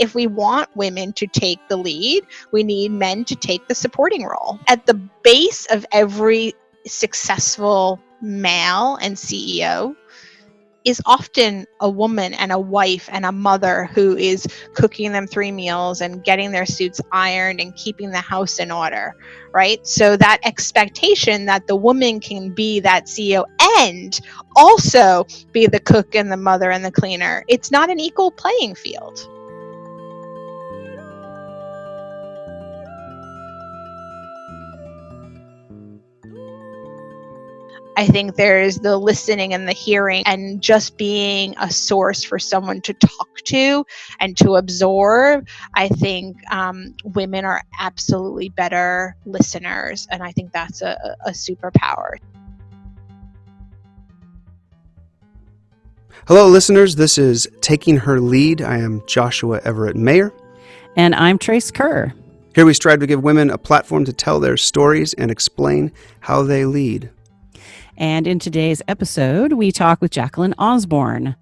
if we want women to take the lead, we need men to take the supporting role. At the base of every successful male and CEO is often a woman and a wife and a mother who is cooking them 3 meals and getting their suits ironed and keeping the house in order, right? So that expectation that the woman can be that CEO and also be the cook and the mother and the cleaner, it's not an equal playing field. I think there's the listening and the hearing and just being a source for someone to talk to and to absorb. I think women are absolutely better listeners, and I think that's a superpower. Hello, listeners. This is Taking Her Lead. I am Joshua Everett Mayer. And I'm Trace Kerr. Here we strive to give women a platform to tell their stories and explain how they lead. And in today's episode, we talk with Jacklyn Osborne.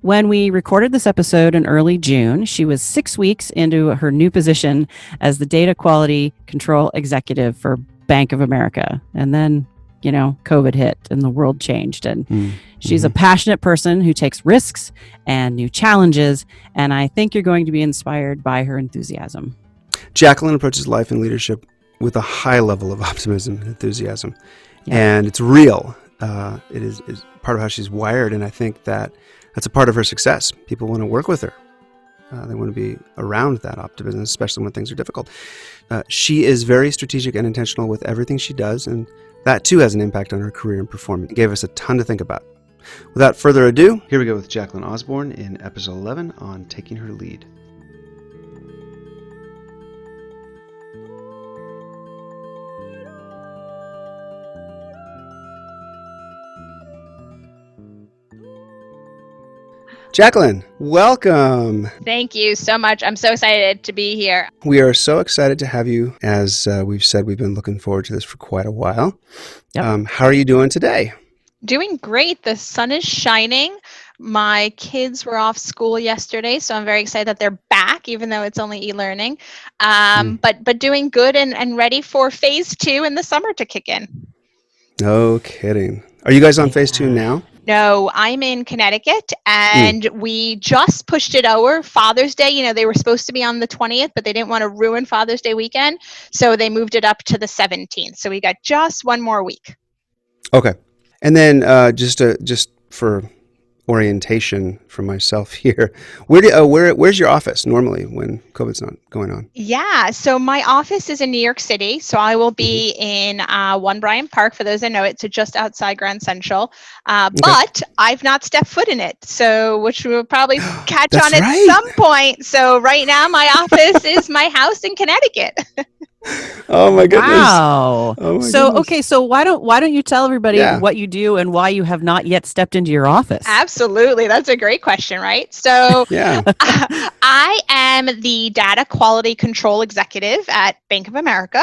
When we recorded this episode in early June, she was 6 weeks into her new position as the Data Quality Control Executive for Bank of America. And then, COVID hit and the world changed. And she's a passionate person who takes risks and new challenges. And I think you're going to be inspired by her enthusiasm. Jacklyn approaches life and leadership with a high level of optimism and enthusiasm. Yeah. And it's real. It is part of how she's wired, and I think that's a part of her success. People want to work with her. They want to be around that optimism, especially when things are difficult. She is very strategic and intentional with everything she does, and that too has an impact on her career and performance. It gave us a ton to think about. Without further ado, here we go with Jacklyn Osborne in episode 11 on Taking Her Lead. Jacklyn, welcome. Thank you so much. I'm so excited to be here. We are so excited to have you. As we've said, we've been looking forward to this for quite a while. Yep. How are you doing today? Doing great. The sun is shining. My kids were off school yesterday, so I'm very excited that they're back, even though it's only e-learning. But doing good and ready for phase 2 in the summer to kick in. No kidding. Are you guys on phase 2 now? No, I'm in Connecticut, and we just pushed it over. Father's Day, they were supposed to be on the 20th, but they didn't want to ruin Father's Day weekend, so they moved it up to the 17th. So we got just one more week. Okay. And then just for orientation for myself here, where's your office normally when COVID's not going on? Yeah, so my office is in New York City, so I will be in One Bryant Park, for those that know it, so just outside Grand Central. But I've not stepped foot in it, so which we'll probably catch on at some point. So right now, my office is my house in Connecticut. Oh my goodness! Wow. Oh my goodness. Okay. So why don't you tell everybody what you do and why you have not yet stepped into your office? Absolutely, that's a great question, right? So, I am the Data Quality Control Executive at Bank of America.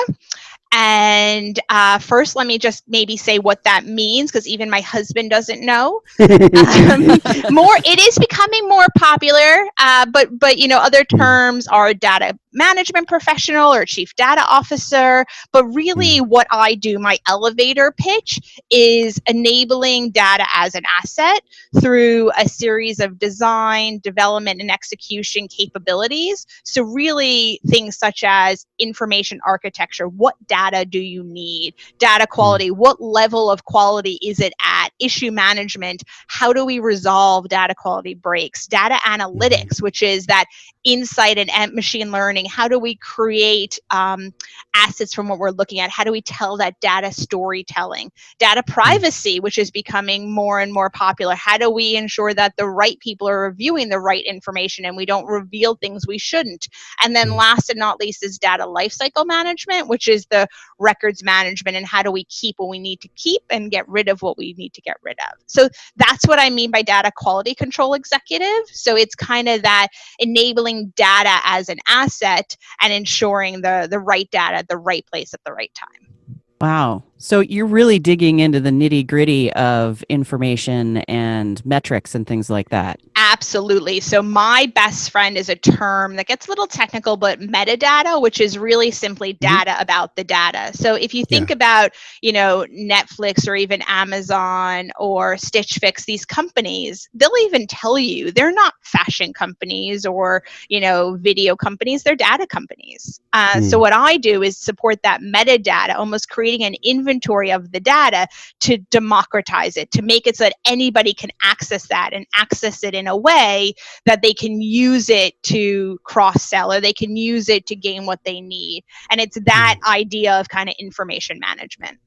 And first, let me just maybe say what that means, because even my husband doesn't know. It is becoming more popular, but other terms are data management professional or chief data officer. But really, what I do, my elevator pitch, is enabling data as an asset through a series of design, development, and execution capabilities. So really, things such as information architecture. What data do you need? Data quality, what level of quality is it at? Issue management, how do we resolve data quality breaks? Data analytics, which is that insight and machine learning. How do we create assets from what we're looking at? How do we tell that data storytelling? Data privacy, which is becoming more and more popular. How do we ensure that the right people are reviewing the right information and we don't reveal things we shouldn't? And then last and not least is data lifecycle management, which is the records management and how do we keep what we need to keep and get rid of what we need to get rid of. So that's what I mean by data quality control executive. So it's kind of that enabling data as an asset and ensuring the right data at the right place at the right time. Wow. So you're really digging into the nitty gritty of information and metrics and things like that. Absolutely. So my best friend is a term that gets a little technical, but metadata, which is really simply data about the data. So if you think about, Netflix or even Amazon or Stitch Fix, these companies, they'll even tell you they're not fashion companies or, video companies, they're data companies. So what I do is support that metadata, almost creating an inventory of the data to democratize it, to make it so that anybody can access that and access it in a way that they can use it to cross-sell, or they can use it to gain what they need. And it's that idea of kind of information management.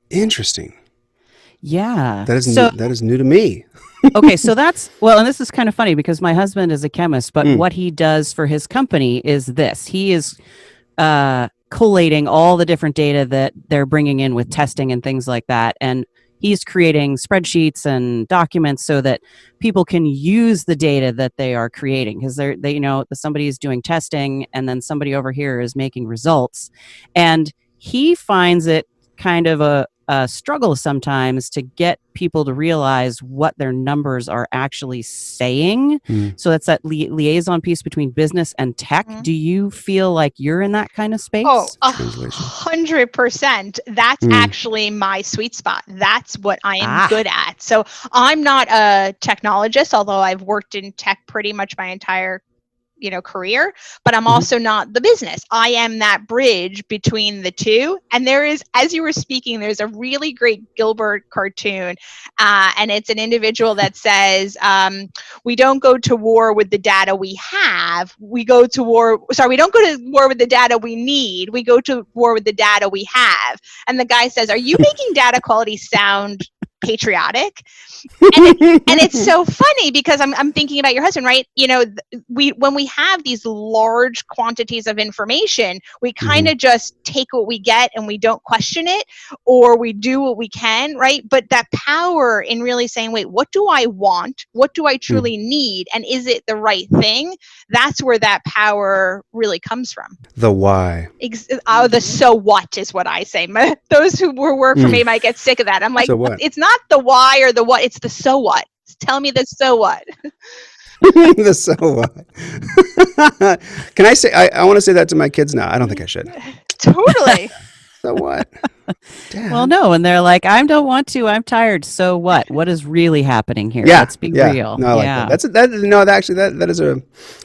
Interesting. Yeah. That is new to me. Okay, so and this is kind of funny because my husband is a chemist, but what he does for his company is this. He is collating all the different data that they're bringing in with testing and things like that. And he's creating spreadsheets and documents so that people can use the data that they are creating, because somebody is doing testing and then somebody over here is making results. And he finds it kind of a struggle sometimes to get people to realize what their numbers are actually saying. So that's that liaison piece between business and tech. Do you feel like you're in that kind of space? Oh, 100%. That's actually my sweet spot. That's what I am good at. So I'm not a technologist, although I've worked in tech pretty much my entire career, but I'm also not the business. I am that bridge between the two. And there is, as you were speaking, there's a really great Gilbert cartoon, and it's an individual that says, we don't go to war with the data we have. We don't go to war with the data we need. We go to war with the data we have. And the guy says, are you making data quality sound patriotic? And it's so funny because I'm thinking about your husband, right? When we have these large quantities of information, we kind of just take what we get and we don't question it, or we do what we can, right? But that power in really saying, wait, what do I want? What do I truly need? And is it the right thing? That's where that power really comes from. The why. The so what is what I say. Those who work for me might get sick of that. I'm like, so it's not the why or the what, it's the so what. Tell me the so what. The so what. Can I say, I want to say that to my kids now. I don't think I should. Totally. So what? Dad. Well, no. And they're like, I don't want to. I'm tired. So what? What is really happening here? Yeah. Let's be real. No, I like that. That is a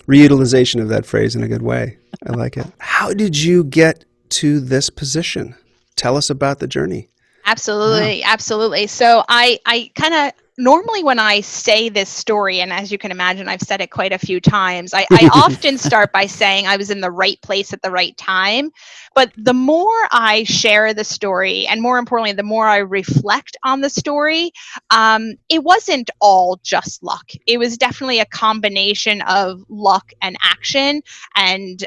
reutilization of that phrase in a good way. I like it. How did you get to this position? Tell us about the journey. Absolutely. Absolutely. So I kind of, normally when I say this story, and as you can imagine, I've said it quite a few times, I often start by saying I was in the right place at the right time. But the more I share the story, and more importantly, the more I reflect on the story, it wasn't all just luck. It was definitely a combination of luck and action and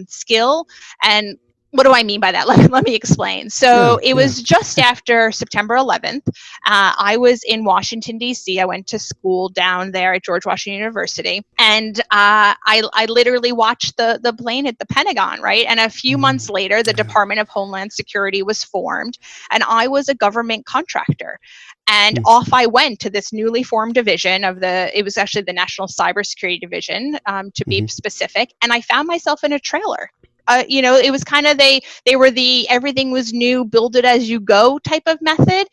skill. And what do I mean by that? Let me explain. So it was just after September 11th. I was in Washington, D.C. I went to school down there at George Washington University. And I literally watched the plane hit the Pentagon, right? And a few months later, the Department of Homeland Security was formed. And I was a government contractor. And off I went to this newly formed division it was actually the National Cybersecurity Division, to be specific. And I found myself in a trailer. It was kind of, they were everything was new, build it as you go type of method.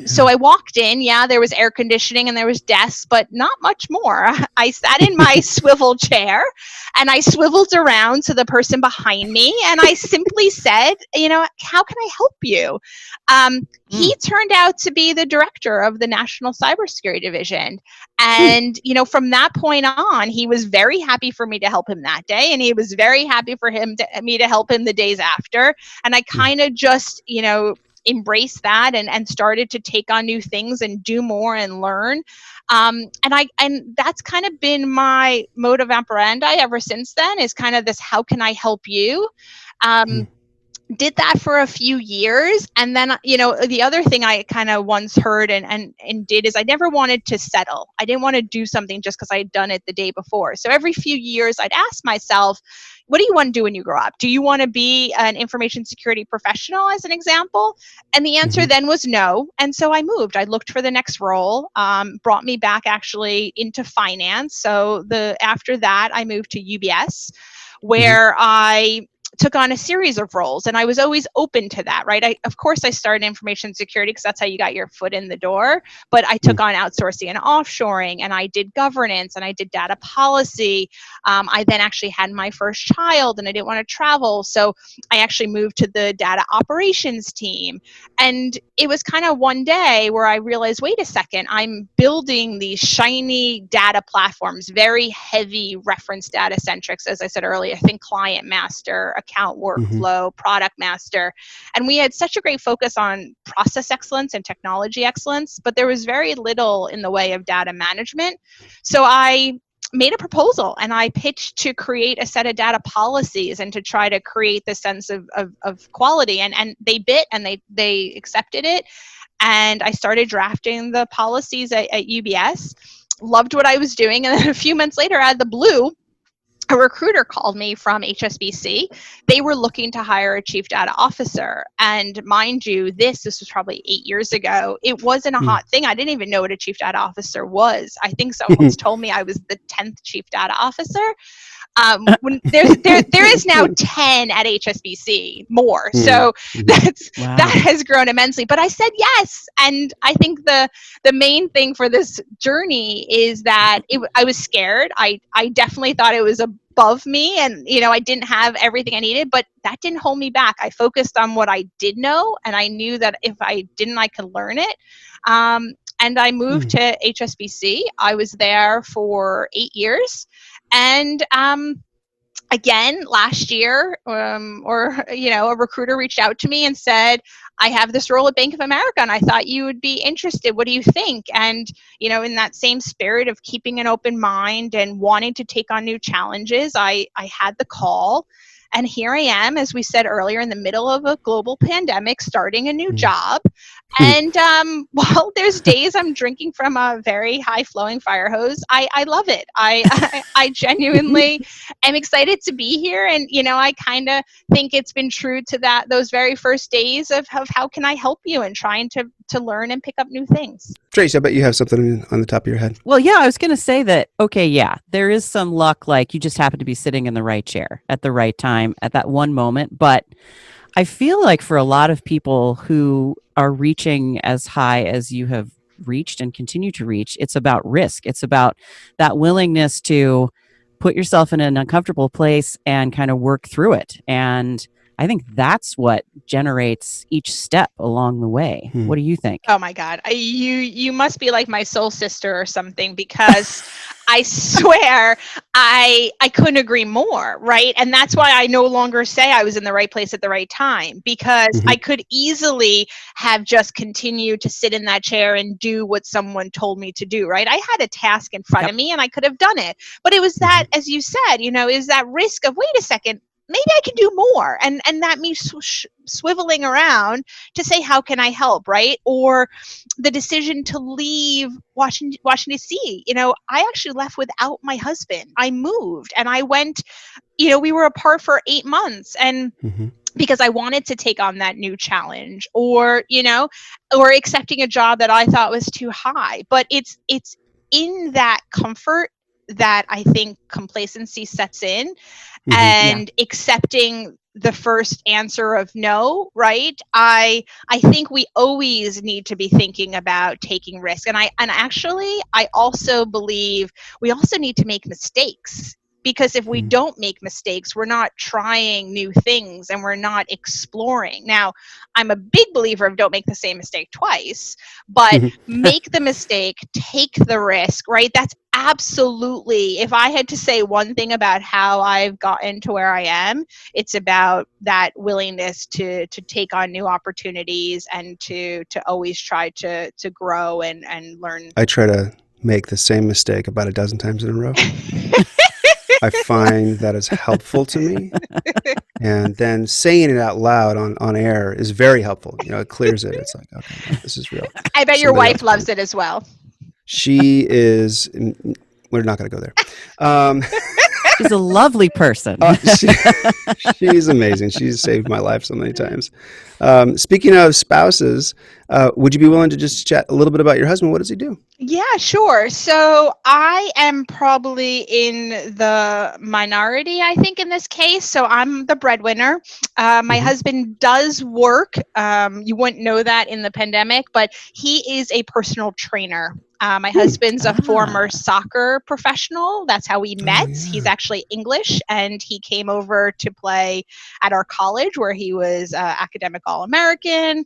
So I walked in, there was air conditioning and there was desks, but not much more. I sat in my swivel chair and I swiveled around to the person behind me and I simply said, how can I help you? He turned out to be the director of the National Cybersecurity Division. And, from that point on, he was very happy for me to help him that day. And he was very happy for me to help him the days after. And I kind of just, embraced that and started to take on new things and do more and learn. And that's kind of been my mode of operandi ever since then, is kind of this, how can I help you? did that for a few years. And then, the other thing I kind of once heard and did is I never wanted to settle. I didn't want to do something just because I had done it the day before. So every few years I'd ask myself, what do you want to do when you grow up? Do you want to be an information security professional, as an example? And the answer then was no. And so I moved. I looked for the next role, brought me back actually into finance. So after that, I moved to UBS, where I took on a series of roles, and I was always open to that, right? Of course I started information security because that's how you got your foot in the door, but I took on outsourcing and offshoring, and I did governance, and I did data policy. I then actually had my first child, and I didn't want to travel, so I actually moved to the data operations team. And it was kind of one day where I realized, wait a second, I'm building these shiny data platforms, very heavy reference data centrics, as I said earlier. I think client master, account workflow, product master. And we had such a great focus on process excellence and technology excellence, but there was very little in the way of data management. So I made a proposal, and I pitched to create a set of data policies and to try to create the sense of quality. And they bit, and they accepted it. And I started drafting the policies at UBS, loved what I was doing. And then a few months later, out of the blue, a recruiter called me from HSBC. They were looking to hire a chief data officer. And mind you, this was probably 8 years ago. It wasn't a hot thing. I didn't even know what a chief data officer was. I think someone's told me I was the 10th chief data officer. When there is now 10 at HSBC, more. So that has grown immensely. But I said yes. And I think the main thing for this journey is that I was scared. I definitely thought it was above me, and I didn't have everything I needed, but that didn't hold me back. I focused on what I did know, and I knew that if I didn't, I could learn it. And I moved to HSBC. I was there for 8 years. And again, last year, a recruiter reached out to me and said, I have this role at Bank of America, and I thought you would be interested. What do you think? And, in that same spirit of keeping an open mind and wanting to take on new challenges, I had the call. And here I am, as we said earlier, in the middle of a global pandemic, starting a new job. And while there's days I'm drinking from a very high-flowing fire hose, I love it. I genuinely am excited to be here. And, I kind of think it's been true to those very first days of how can I help you, and trying to learn and pick up new things. Trace, I bet you have something on the top of your head. Well, yeah, I was going to say that, okay, yeah, there is some luck, like you just happen to be sitting in the right chair at the right time at that one moment. But I feel like for a lot of people who are reaching as high as you have reached and continue to reach, it's about risk. It's about that willingness to put yourself in an uncomfortable place and kind of work through it. And I think that's what generates each step along the way. What do you think? Oh my God. You must be like my soul sister or something, because I swear I couldn't agree more, right? And that's why I no longer say I was in the right place at the right time, because I could easily have just continued to sit in that chair and do what someone told me to do, right? I had a task in front of me, and I could have done it. But it was that, as you said, is that risk of, wait a second, maybe I can do more. And that means swiveling around to say, how can I help, right? Or the decision to leave Washington, D.C. I actually left without my husband. I moved, and I went, we were apart for 8 months. And because I wanted to take on that new challenge, or accepting a job that I thought was too high. But it's in that comfort that I think complacency sets in, and accepting the first answer of no, right? I think we always need to be thinking about taking risk. And I also believe we also need to make mistakes. Because if we don't make mistakes, we're not trying new things, and we're not exploring. Now, I'm a big believer of don't make the same mistake twice, but make the mistake, take the risk, right? That's absolutely, if I had to say one thing about how I've gotten to where I am, it's about that willingness to take on new opportunities, and to always try to grow and learn. I try to make the same mistake about a dozen times in a row. I find that is helpful to me. And then saying it out loud on air is very helpful. It clears it. It's like, okay, no, this is real. I bet your wife loves it as well. She is. We're not going to go there. She's a lovely person. She's amazing. She's saved my life so many times. Speaking of spouses, would you be willing to just chat a little bit about your husband? What does he do? Yeah, sure. So I am probably in the minority, I think, in this case. So I'm the breadwinner. My husband does work. You wouldn't know that in the pandemic, but he is a personal trainer. My husband's a former soccer professional. That's how we met. Yeah. He's actually English, and he came over to play at our college where he was academic All-American.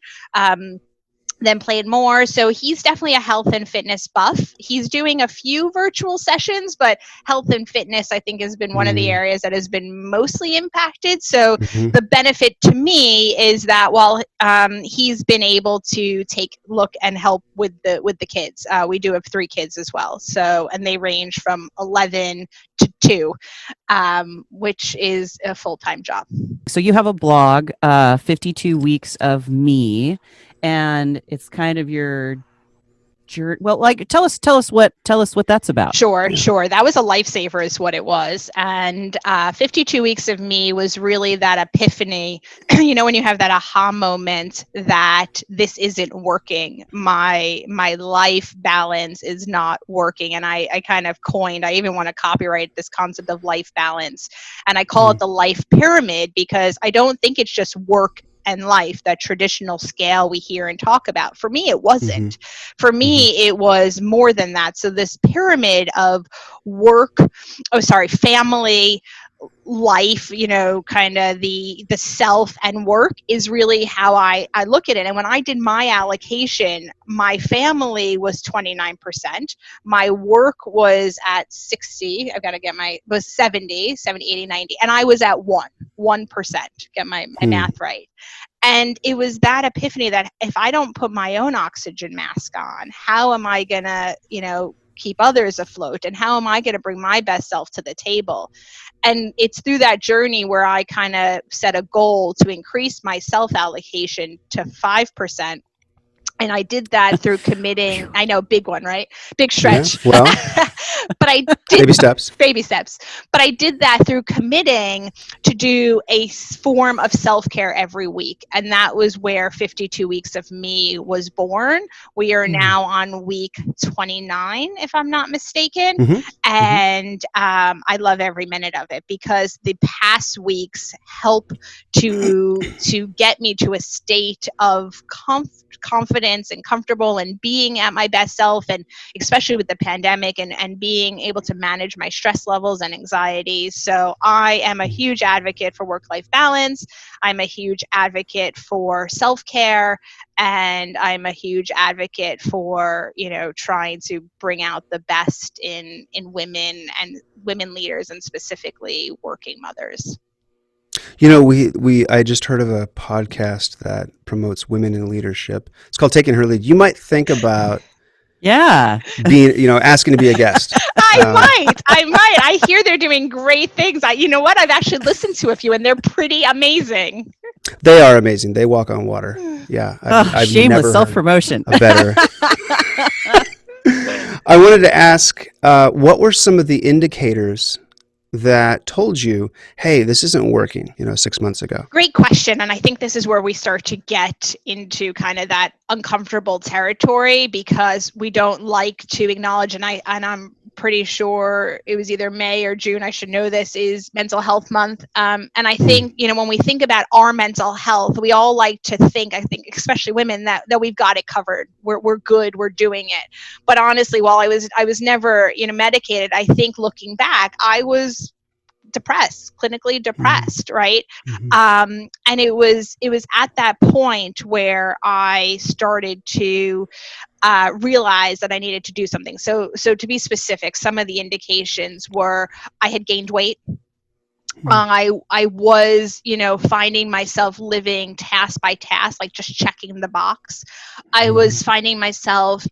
Then played more. So he's definitely a health and fitness buff. He's doing a few virtual sessions, but health and fitness, I think, has been one of the areas that has been mostly impacted. So the benefit to me is that while he's been able to look and help with the kids, we do have 3 kids as well. So, and they range from 11 to 2, which is a full-time job. So you have a blog, 52 Weeks of Me. And it's kind of your journey. Well, like tell us what that's about. Sure. That was a lifesaver is what it was. And 52 Weeks of Me was really that epiphany, when you have that aha moment that this isn't working. My life balance is not working. And I kind of I even want to copyright this concept of life balance. And I call it the life pyramid because I don't think it's just work and life, that traditional scale we hear and talk about. For me, it wasn't. For me, it was more than that. So this pyramid of family, life, kind of the self and work is really how I look at it. And when I did my allocation, my family was 29%. My work was at 60. I've got to get was 70, 80, 90. And I was at 1%. Get my math right. And it was that epiphany that if I don't put my own oxygen mask on, how am I going to, keep others afloat? And how am I going to bring my best self to the table? And it's through that journey where I kind of set a goal to increase my self allocation to 5%. And I did that through committing, I know, big one, right? Big stretch. Yeah, well, but I did baby steps. But I did that through committing to do a form of self-care every week. And that was where 52 Weeks of Me was born. We are now on week 29, if I'm not mistaken. And I love every minute of it because the past weeks help to get me to a state of confidence and comfortable and being at my best self, and especially with the pandemic and being able to manage my stress levels and anxieties. So I am a huge advocate for work-life balance. I'm a huge advocate for self-care, and I'm a huge advocate for, trying to bring out the best in women and women leaders, and specifically working mothers. I just heard of a podcast that promotes women in leadership. It's called Taking Her Lead. You might think about being, asking to be a guest. I might. I hear they're doing great things. You know what? I've actually listened to a few, and they're pretty amazing. They are amazing. They walk on water. Yeah. I've shameless self-promotion. A better. I wanted to ask, what were some of the indicators that told you, hey, this isn't working, 6 months ago? Great question. And I think this is where we start to get into kind of that uncomfortable territory, because we don't like to acknowledge, and I'm pretty sure it was either May or June, I should know this, is Mental Health Month. And I think, when we think about our mental health, we all like to think, I think especially women, that we've got it covered. We're good, we're doing it. But honestly, while I was never, medicated, I think looking back, I was clinically depressed, right? And it was at that point where I started to realize that I needed to do something. So to be specific, some of the indications were I had gained weight. I was, finding myself living task by task, like just checking the box. I was finding myself,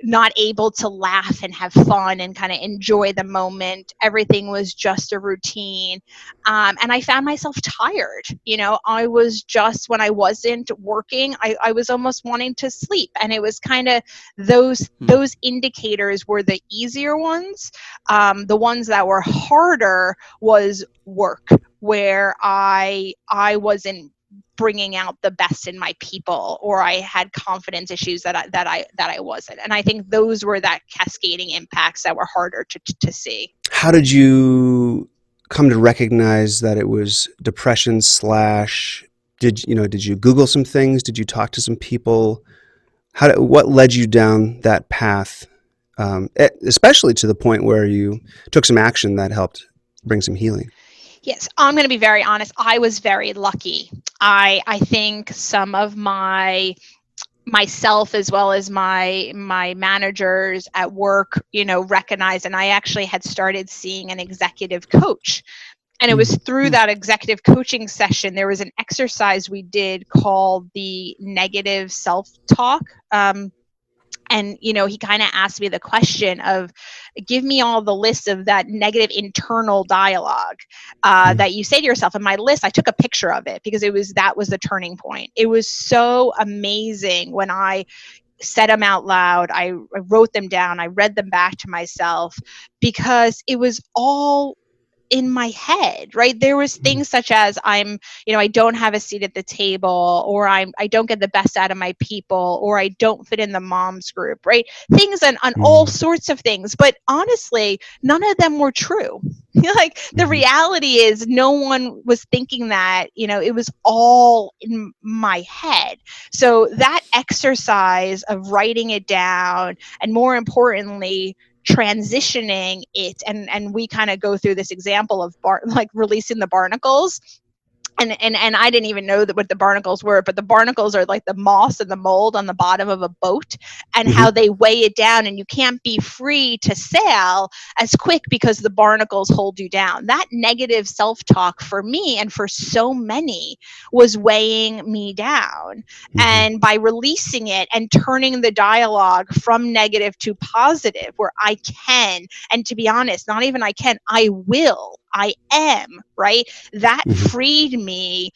not able to laugh and have fun and kind of enjoy the moment. Everything was just a routine. And I found myself tired. I was just, when I wasn't working, I was almost wanting to sleep. And it was kind of those indicators were the easier ones. The ones that were harder was work, where I wasn't bringing out the best in my people, or I had confidence issues that I wasn't. And I think those were that cascading impacts that were harder to see. How did you come to recognize that it was depression / did you Google some things? Did you talk to some people? What led you down that path, especially to the point where you took some action that helped bring some healing? Yes, I'm going to be very honest. I was very lucky. I think some of myself, as well as my managers at work, recognized, and I actually had started seeing an executive coach. And it was through that executive coaching session, there was an exercise we did called the negative self-talk. And, he kind of asked me the question of, give me all the list of that negative internal dialogue that you say to yourself. And my list, I took a picture of it because that was the turning point. It was so amazing when I said them out loud. I wrote them down. I read them back to myself, because it was all in my head, right? There was things such as I don't have a seat at the table, or I don't get the best out of my people, or I don't fit in the moms group, right? Things on all sorts of things. But honestly, none of them were true. Like the reality is no one was thinking that, it was all in my head. So that exercise of writing it down, and more importantly, transitioning it, and we kind of go through this example of releasing the barnacles. And I didn't even know what the barnacles were, but the barnacles are like the moss and the mold on the bottom of a boat, and how they weigh it down, and you can't be free to sail as quick because the barnacles hold you down. That negative self-talk for me, and for so many, was weighing me down. And by releasing it and turning the dialogue from negative to positive, where I can, and to be honest, not even I can, I will, I am, right? That freed me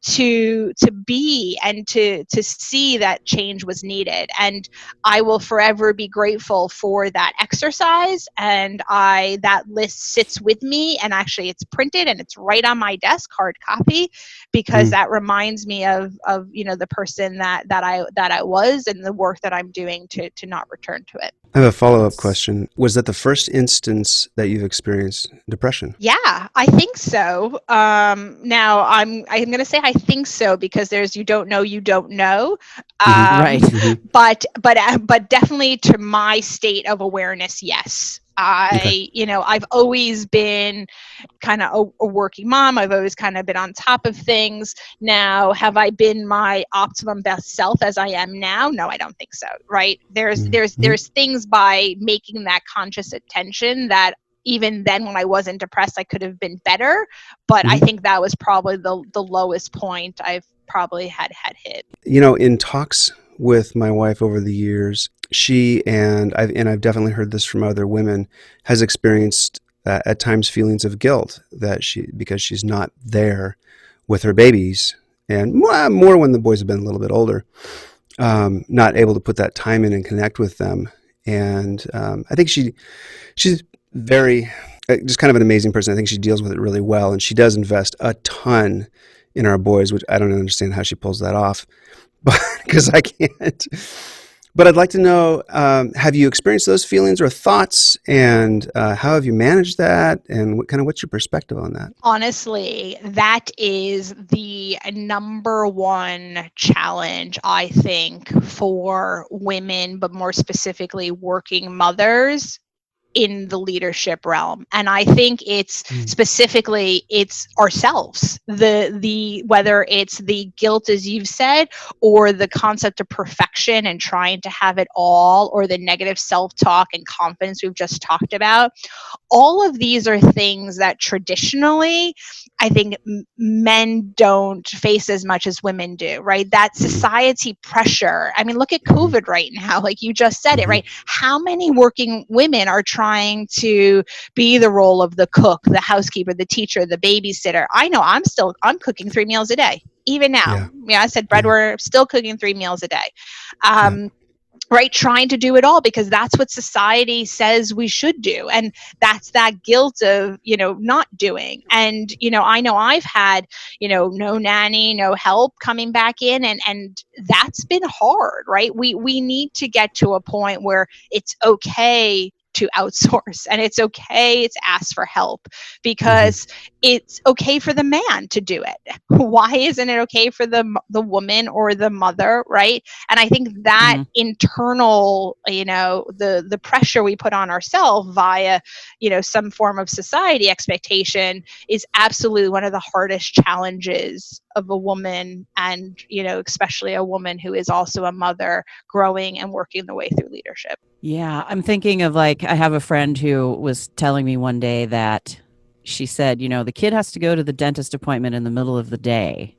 to be, and to see that change was needed. And I will forever be grateful for that exercise. And that list sits with me, and actually it's printed and it's right on my desk, hard copy, because that reminds me of the person that I was, and the work that I'm doing to not return to it. I have a follow-up question. Was that the first instance that you've experienced depression? Yeah, I think so. Now I'm going to say I think so, because there's you don't know. Right. But definitely to my state of awareness, yes. I've always been kind of a working mom. I've always kind of been on top of things. Now, have I been my optimum best self as I am now? No, I don't think so. Right? There's things by making that conscious attention that even then, when I wasn't depressed, I could have been better. But I think that was probably the lowest point I've probably had hit. In talks with my wife over the years, she and I've definitely heard this from other women, has experienced at times feelings of guilt because she's not there with her babies, and more when the boys have been a little bit older, not able to put that time in and connect with them. And I think she's very just kind of an amazing person. I think she deals with it really well, and she does invest a ton in our boys, which I don't understand how she pulls that off, but because I can't. But I'd like to know, have you experienced those feelings or thoughts, and how have you managed that, and what's your perspective on that? Honestly, that is the number one challenge, I think, for women, but more specifically working mothers in the leadership realm. And I think it's specifically, it's ourselves, the whether it's the guilt, as you've said, or the concept of perfection and trying to have it all, or the negative self-talk and confidence we've just talked about. All of these are things that traditionally, I think men don't face as much as women do, right? That society pressure. I mean, look at COVID right now. Like you just said it, right? How many working women are trying to be the role of the cook, the housekeeper, the teacher, the babysitter? I know I'm cooking 3 meals a day. Even now. Yeah, I said bread, we're still cooking 3 meals a day. Right, trying to do it all because that's what society says we should do, and that's that guilt of not doing. And I know I've had no nanny, no help coming back in, and that's been hard, right? We need to get to a point where it's okay to outsource and it's okay to ask for help because it's okay for the man to do it. Why isn't it okay for the woman or the mother, right? And I think that internal, the pressure we put on ourselves via, some form of society expectation is absolutely one of the hardest challenges of a woman, and, especially a woman who is also a mother growing and working the way through leadership. Yeah, I'm thinking of I have a friend who was telling me one day that she said, the kid has to go to the dentist appointment in the middle of the day.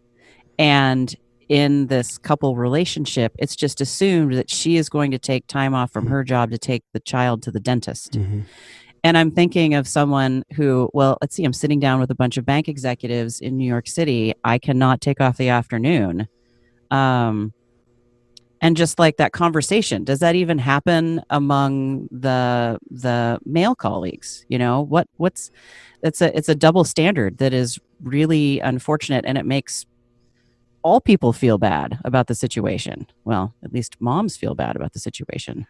And in this couple relationship, it's just assumed that she is going to take time off from her job to take the child to the dentist. And I'm thinking of someone who, well, let's see, I'm sitting down with a bunch of bank executives in New York City. I cannot take off the afternoon. And just like that conversation, does that even happen among the male colleagues? It's a double standard that is really unfortunate, and it makes all people feel bad about the situation. Well, at least moms feel bad about the situation.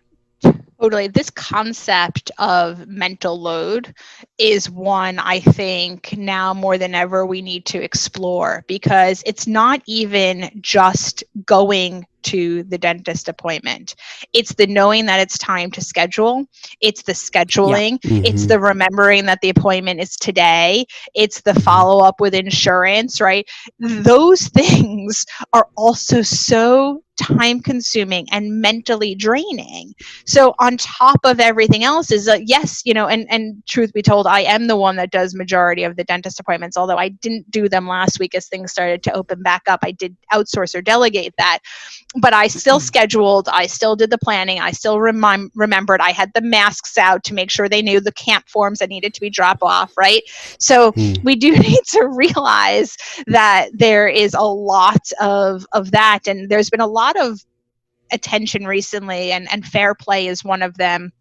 Totally. This concept of mental load is one I think now more than ever we need to explore, because it's not even just going to the dentist appointment. It's the knowing that it's time to schedule. It's the scheduling. It's the remembering that the appointment is today. It's the follow-up with insurance, right? Those things are also so time-consuming and mentally draining. So on top of everything else is yes, and truth be told, I am the one that does majority of the dentist appointments, although I didn't do them last week as things started to open back up. I did outsource or delegate that. But I still scheduled, I still did the planning, I still remembered, I had the masks out to make sure they knew the camp forms that needed to be dropped off, right? So we do need to realize that there is a lot of that, and there's been a lot of attention recently, and Fair Play is one of them.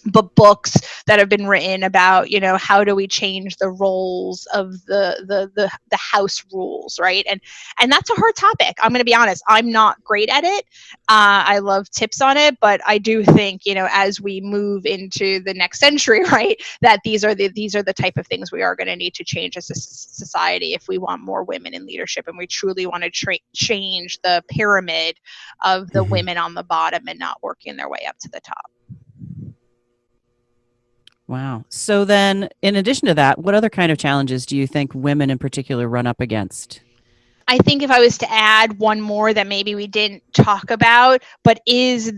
But books that have been written about, how do we change the roles of the house rules, right? And that's a hard topic. I'm going to be honest. I'm not great at it. I love tips on it, but I do think, as we move into the next century, right, that these are the type of things we are going to need to change as a society if we want more women in leadership and we truly want to change the pyramid of the women on the bottom and not working their way up to the top. Wow. So then, in addition to that, what other kind of challenges do you think women in particular run up against? I think if I was to add one more that maybe we didn't talk about, but is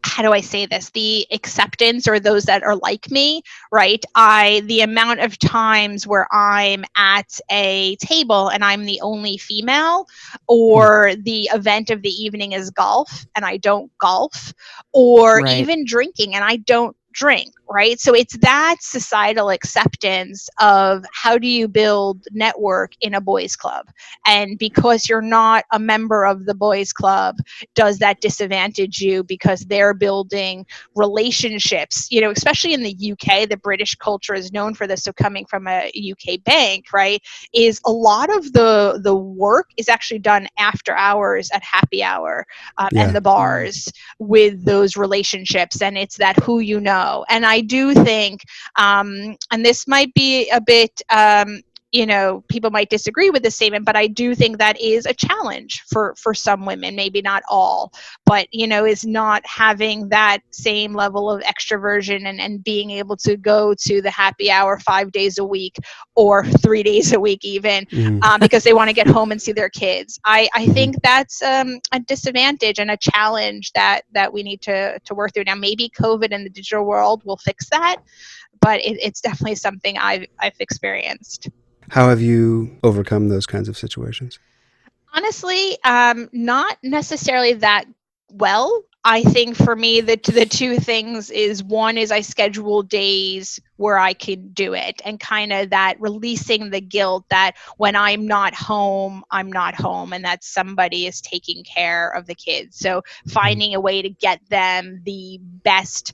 how do I say this? The acceptance, or those that are like me, right? The amount of times where I'm at a table and I'm the only female, or the event of the evening is golf and I don't golf, or even drinking and I don't drink, right? So it's that societal acceptance of how do you build network in a boys club? And because you're not a member of the boys club, does that disadvantage you because they're building relationships, especially in the UK, the British culture is known for this. So coming from a UK bank, right, is a lot of the work is actually done after hours at happy hour and the bars with those relationships. And it's that who you know. And I do think, and this might be a bit, people might disagree with this statement, but I do think that is a challenge for some women, maybe not all, but, is not having that same level of extroversion and being able to go to the happy hour 5 days a week or 3 days a week even, because they want to get home and see their kids. I think that's a disadvantage and a challenge that we need to work through. Now, maybe COVID and the digital world will fix that, but it's definitely something I've experienced. How have you overcome those kinds of situations? Honestly, not necessarily that well. I think for me, the two things is, one is I schedule days where I can do it, and kind of that releasing the guilt that when I'm not home, and that somebody is taking care of the kids. So finding a way to get them the best,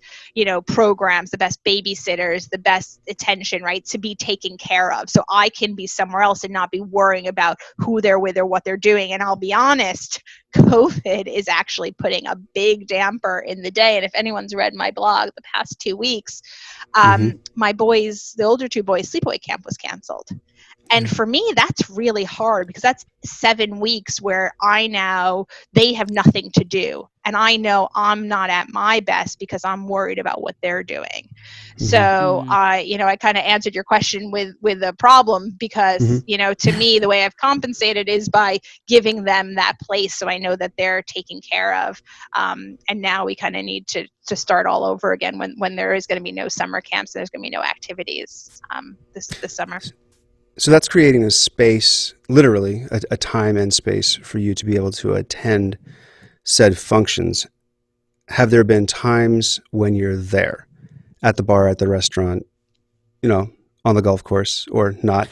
programs, the best babysitters, the best attention, right, to be taken care of. So I can be somewhere else and not be worrying about who they're with or what they're doing. And I'll be honest, COVID is actually putting a big damper in the day. And if anyone's read my blog the past 2 weeks, my boys, the older two boys, sleepaway camp was canceled. And for me, that's really hard because that's 7 weeks where they have nothing to do. And I know I'm not at my best because I'm worried about what they're doing. So I kind of answered your question with a problem because, to me, the way I've compensated is by giving them that place. So I know that they're taken care of. And now we kind of need to start all over again when there is going to be no summer camps and there's going to be no activities this summer. So that's creating a space, literally a time and space for you to be able to attend said functions. Have there been times when you're there at the bar, at the restaurant, on the golf course or not,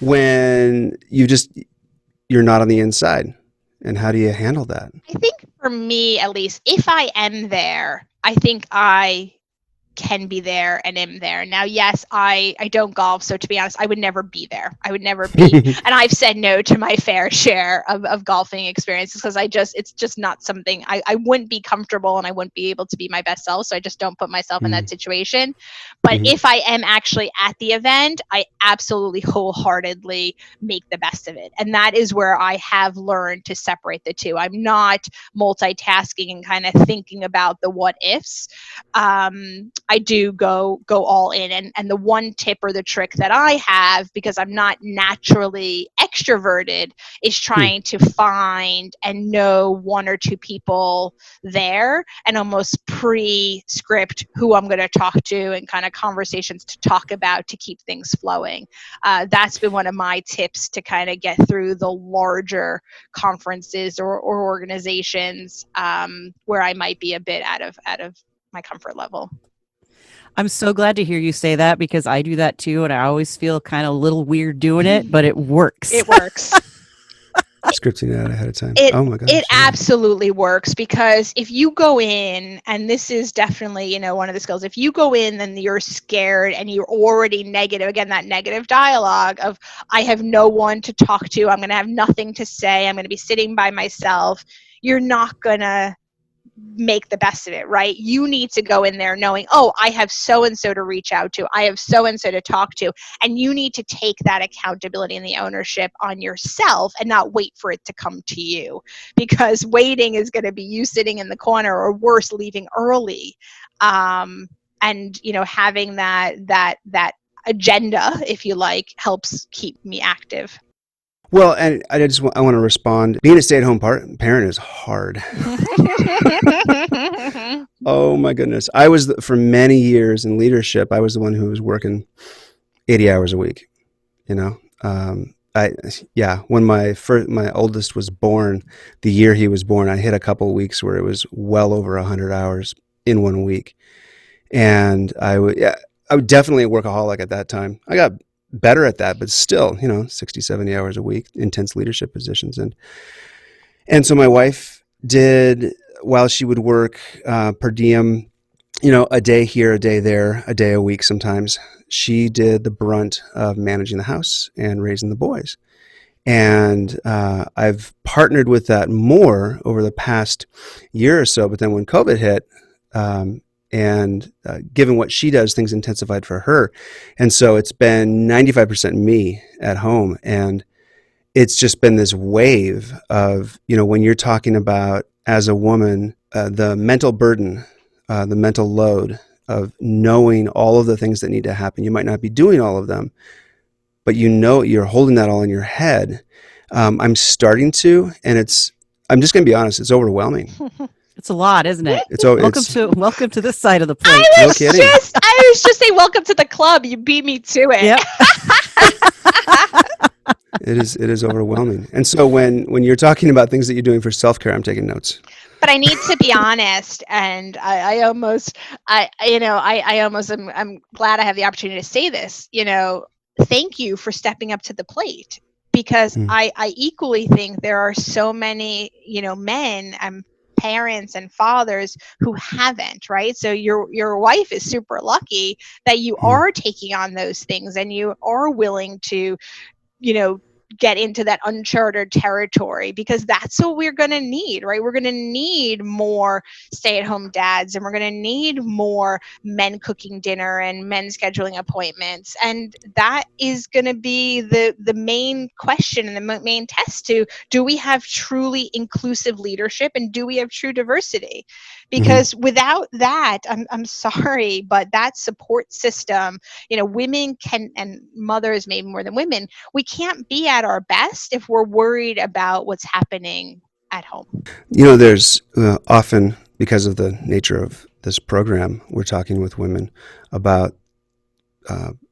when you're not on the inside? And how do you handle that? I think for me, at least, if I am there, I think I can be there and am there. Now, yes, I don't golf, so to be honest, I would never be there. I would never be. And I've said no to my fair share of golfing experiences because it's just not something I wouldn't be comfortable and I wouldn't be able to be my best self. So I just don't put myself in that situation. But if I am actually at the event, I absolutely wholeheartedly make the best of it. And that is where I have learned to separate the two. I'm not multitasking and kind of thinking about the what ifs. I do go all in. And the one tip or the trick that I have, because I'm not naturally extroverted, is trying to find and know one or two people there and almost pre-script who I'm going to talk to and kind of conversations to talk about to keep things flowing. That's been one of my tips to kind of get through the larger conferences or organizations where I might be a bit out of my comfort level. I'm so glad to hear you say that because I do that too. And I always feel kind of a little weird doing it, but it works. It works. Scripting it out ahead of time. Oh my gosh. It absolutely works because if you go in, and this is definitely, one of the skills, if you go in and you're scared and you're already negative, again, that negative dialogue of, I have no one to talk to, I'm going to have nothing to say, I'm going to be sitting by myself, you're not going to make the best of it, right? You need to go in there knowing, I have so-and-so to reach out to. I have so-and-so to talk to. And you need to take that accountability and the ownership on yourself and not wait for it to come to you, because waiting is going to be you sitting in the corner or worse, leaving early. And, having that agenda, if you like, helps keep me active. Well, and I want to respond. Being a stay-at-home parent is hard. Oh my goodness! I was for many years in leadership. I was the one who was working 80 hours a week. When my oldest was born, the year he was born, I hit a couple of weeks where it was well over 100 hours in 1 week, and I was definitely a workaholic at that time. I got better at that, but still, 60, 70 hours a week, intense leadership positions. And so my wife did, while she would work per diem, a day here, a day there, a day a week sometimes, she did the brunt of managing the house and raising the boys. And I've partnered with that more over the past year or so, but then when COVID hit, and given what she does, things intensified for her. And so it's been 95% me at home. And it's just been this wave of, when you're talking about, as a woman, the mental burden, the mental load of knowing all of the things that need to happen. You might not be doing all of them, but you're holding that all in your head. I'm starting to, and I'm just going to be honest, it's overwhelming. It's a lot, isn't it? Welcome to this side of the plate. I was just saying, welcome to the club. You beat me to it. Yep. It is overwhelming. And so when you're talking about things that you're doing for self-care, I'm taking notes. But I need to be honest, and I almost, I'm glad I have the opportunity to say this. Thank you for stepping up to the plate, because I equally think there are so many, men and parents and fathers who haven't, right? So your wife is super lucky that you are taking on those things and you are willing to, get into that uncharted territory, because that's what we're going to need, right? We're going to need more stay-at-home dads, and we're going to need more men cooking dinner and men scheduling appointments. And that is going to be the main question and the main test to, do we have truly inclusive leadership, and do we have true diversity? Because without that, I'm sorry, but that support system, women can, and mothers maybe more than women, we can't be at our best if we're worried about what's happening at home. There's often, because of the nature of this program, we're talking with women about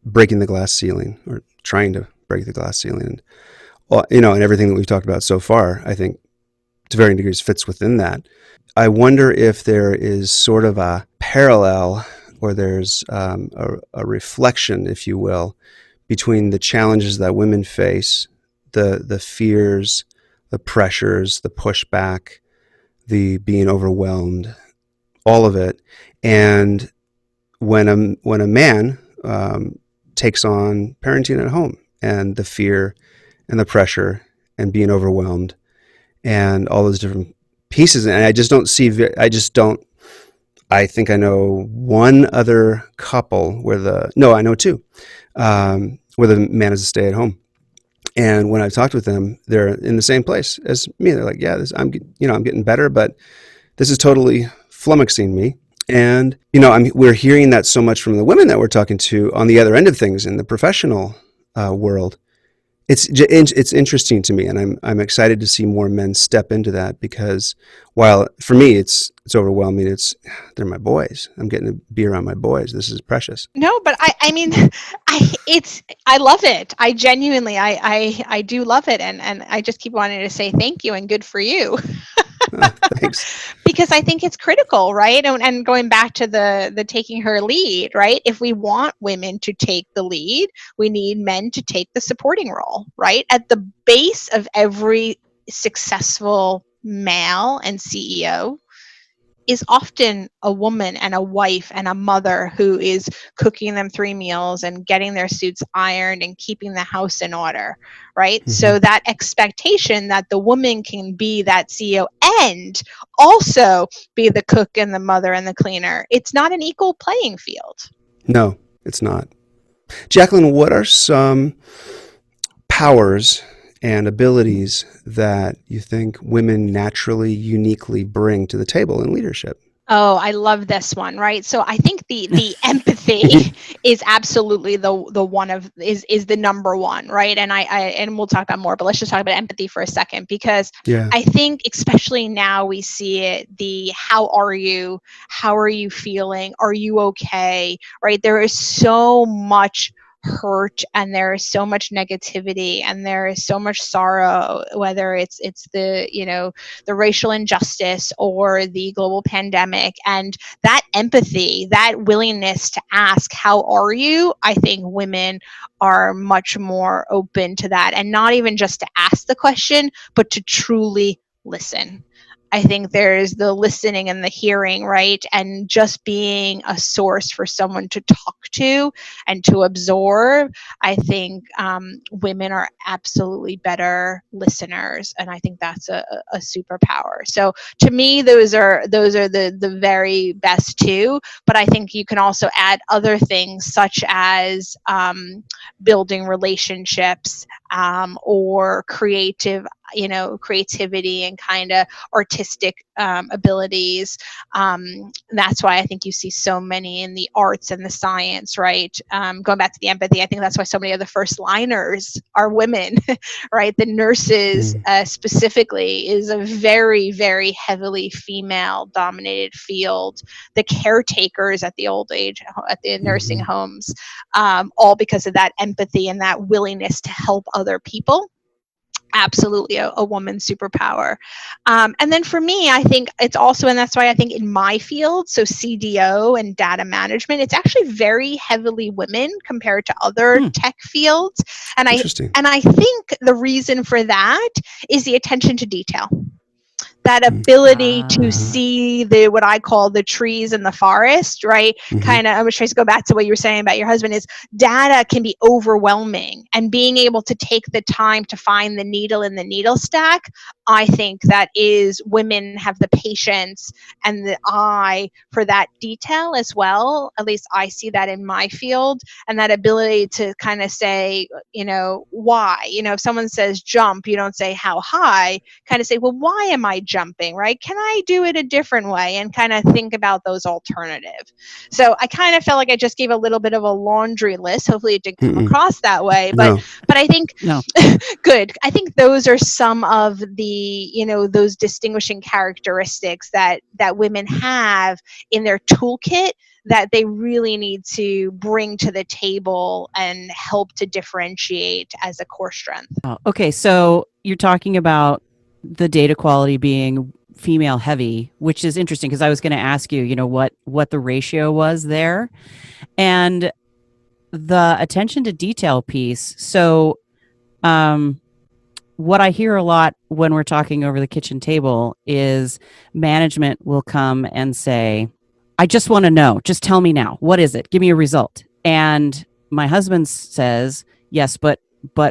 breaking the glass ceiling, or trying to break the glass ceiling. And, and everything that we've talked about so far, I think to varying degrees fits within that. I wonder if there is sort of a parallel, or there's a reflection, if you will, between the challenges that women face, the fears, the pressures, the pushback, the being overwhelmed, all of it, and when a man takes on parenting at home, and the fear and the pressure and being overwhelmed and all those different pieces. And I think I know one other couple I know two, where the man is a stay at home. And when I've talked with them, they're in the same place as me. They're like, yeah, I'm getting better, but this is totally flummoxing me. And, we're hearing that so much from the women that we're talking to on the other end of things in the professional world. It's interesting to me, and I'm excited to see more men step into that, because while for me it's overwhelming, they're my boys. I'm getting to be around my boys. This is precious. No, but I mean, I love it. I genuinely, I do love it, and I just keep wanting to say thank you and good for you. Thanks. Because I think it's critical, right? And going back to the taking her lead, right? If we want women to take the lead, we need men to take the supporting role, right? At the base of every successful male and CEO is often a woman and a wife and a mother who is cooking them 3 meals and getting their suits ironed and keeping the house in order, right? So that expectation that the woman can be that CEO and also be the cook and the mother and the cleaner, it's not an equal playing field. No, it's not. Jacklyn, what are some powers and abilities that you think women naturally, uniquely bring to the table in leadership? Oh, I love this one, right? So I think the empathy is absolutely the one of is the number one, right? And and we'll talk about more, but let's just talk about empathy for a second, because I think especially now we see it, the how are you feeling, are you okay, right? There is so much hurt, and there is so much negativity, and there is so much sorrow, whether it's the the racial injustice or the global pandemic. And that empathy, that willingness to ask how are you, I think women are much more open to that, and not even just to ask the question, but to truly listen. I think there's the listening and the hearing, right? And just being a source for someone to talk to and to absorb. I think women are absolutely better listeners, and I think that's a superpower. So to me, those are the very best two. But I think you can also add other things, such as building relationships, or creativity and kind of artistic abilities. That's why I think you see so many in the arts and the science, right? Going back to the empathy, I think that's why so many of the first liners are women, right? The nurses specifically is a very, very heavily female dominated field. The caretakers at the old age, at the nursing homes, all because of that empathy and that willingness to help other people. Absolutely a woman's superpower. And then for me, I think it's also, and that's why I think in my field, so CDO and data management, it's actually very heavily women compared to other tech fields. And I think the reason for that is the attention to detail. That ability to see what I call the trees in the forest, right? Kind of, I'm trying to go back to what you were saying about your husband, is data can be overwhelming, and being able to take the time to find the needle in the needle stack, I think that is, women have the patience and the eye for that detail as well. At least I see that in my field, and that ability to kind of say, why? If someone says jump, you don't say how high, kind of say, well, why am I jumping, right? Can I do it a different way? And kind of think about those alternatives. So I kind of felt like I just gave a little bit of a laundry list. Hopefully it didn't come across that way, but I think good. I think those are some of the, those distinguishing characteristics that women have in their toolkit that they really need to bring to the table and help to differentiate as a core strength. Okay, so you're talking about the data quality being female heavy, which is interesting because I was going to ask you, what the ratio was there, and the attention to detail piece. So, what I hear a lot when we're talking over the kitchen table is management will come and say, I just want to know, just tell me now, what is it? Give me a result. And my husband says, yes, but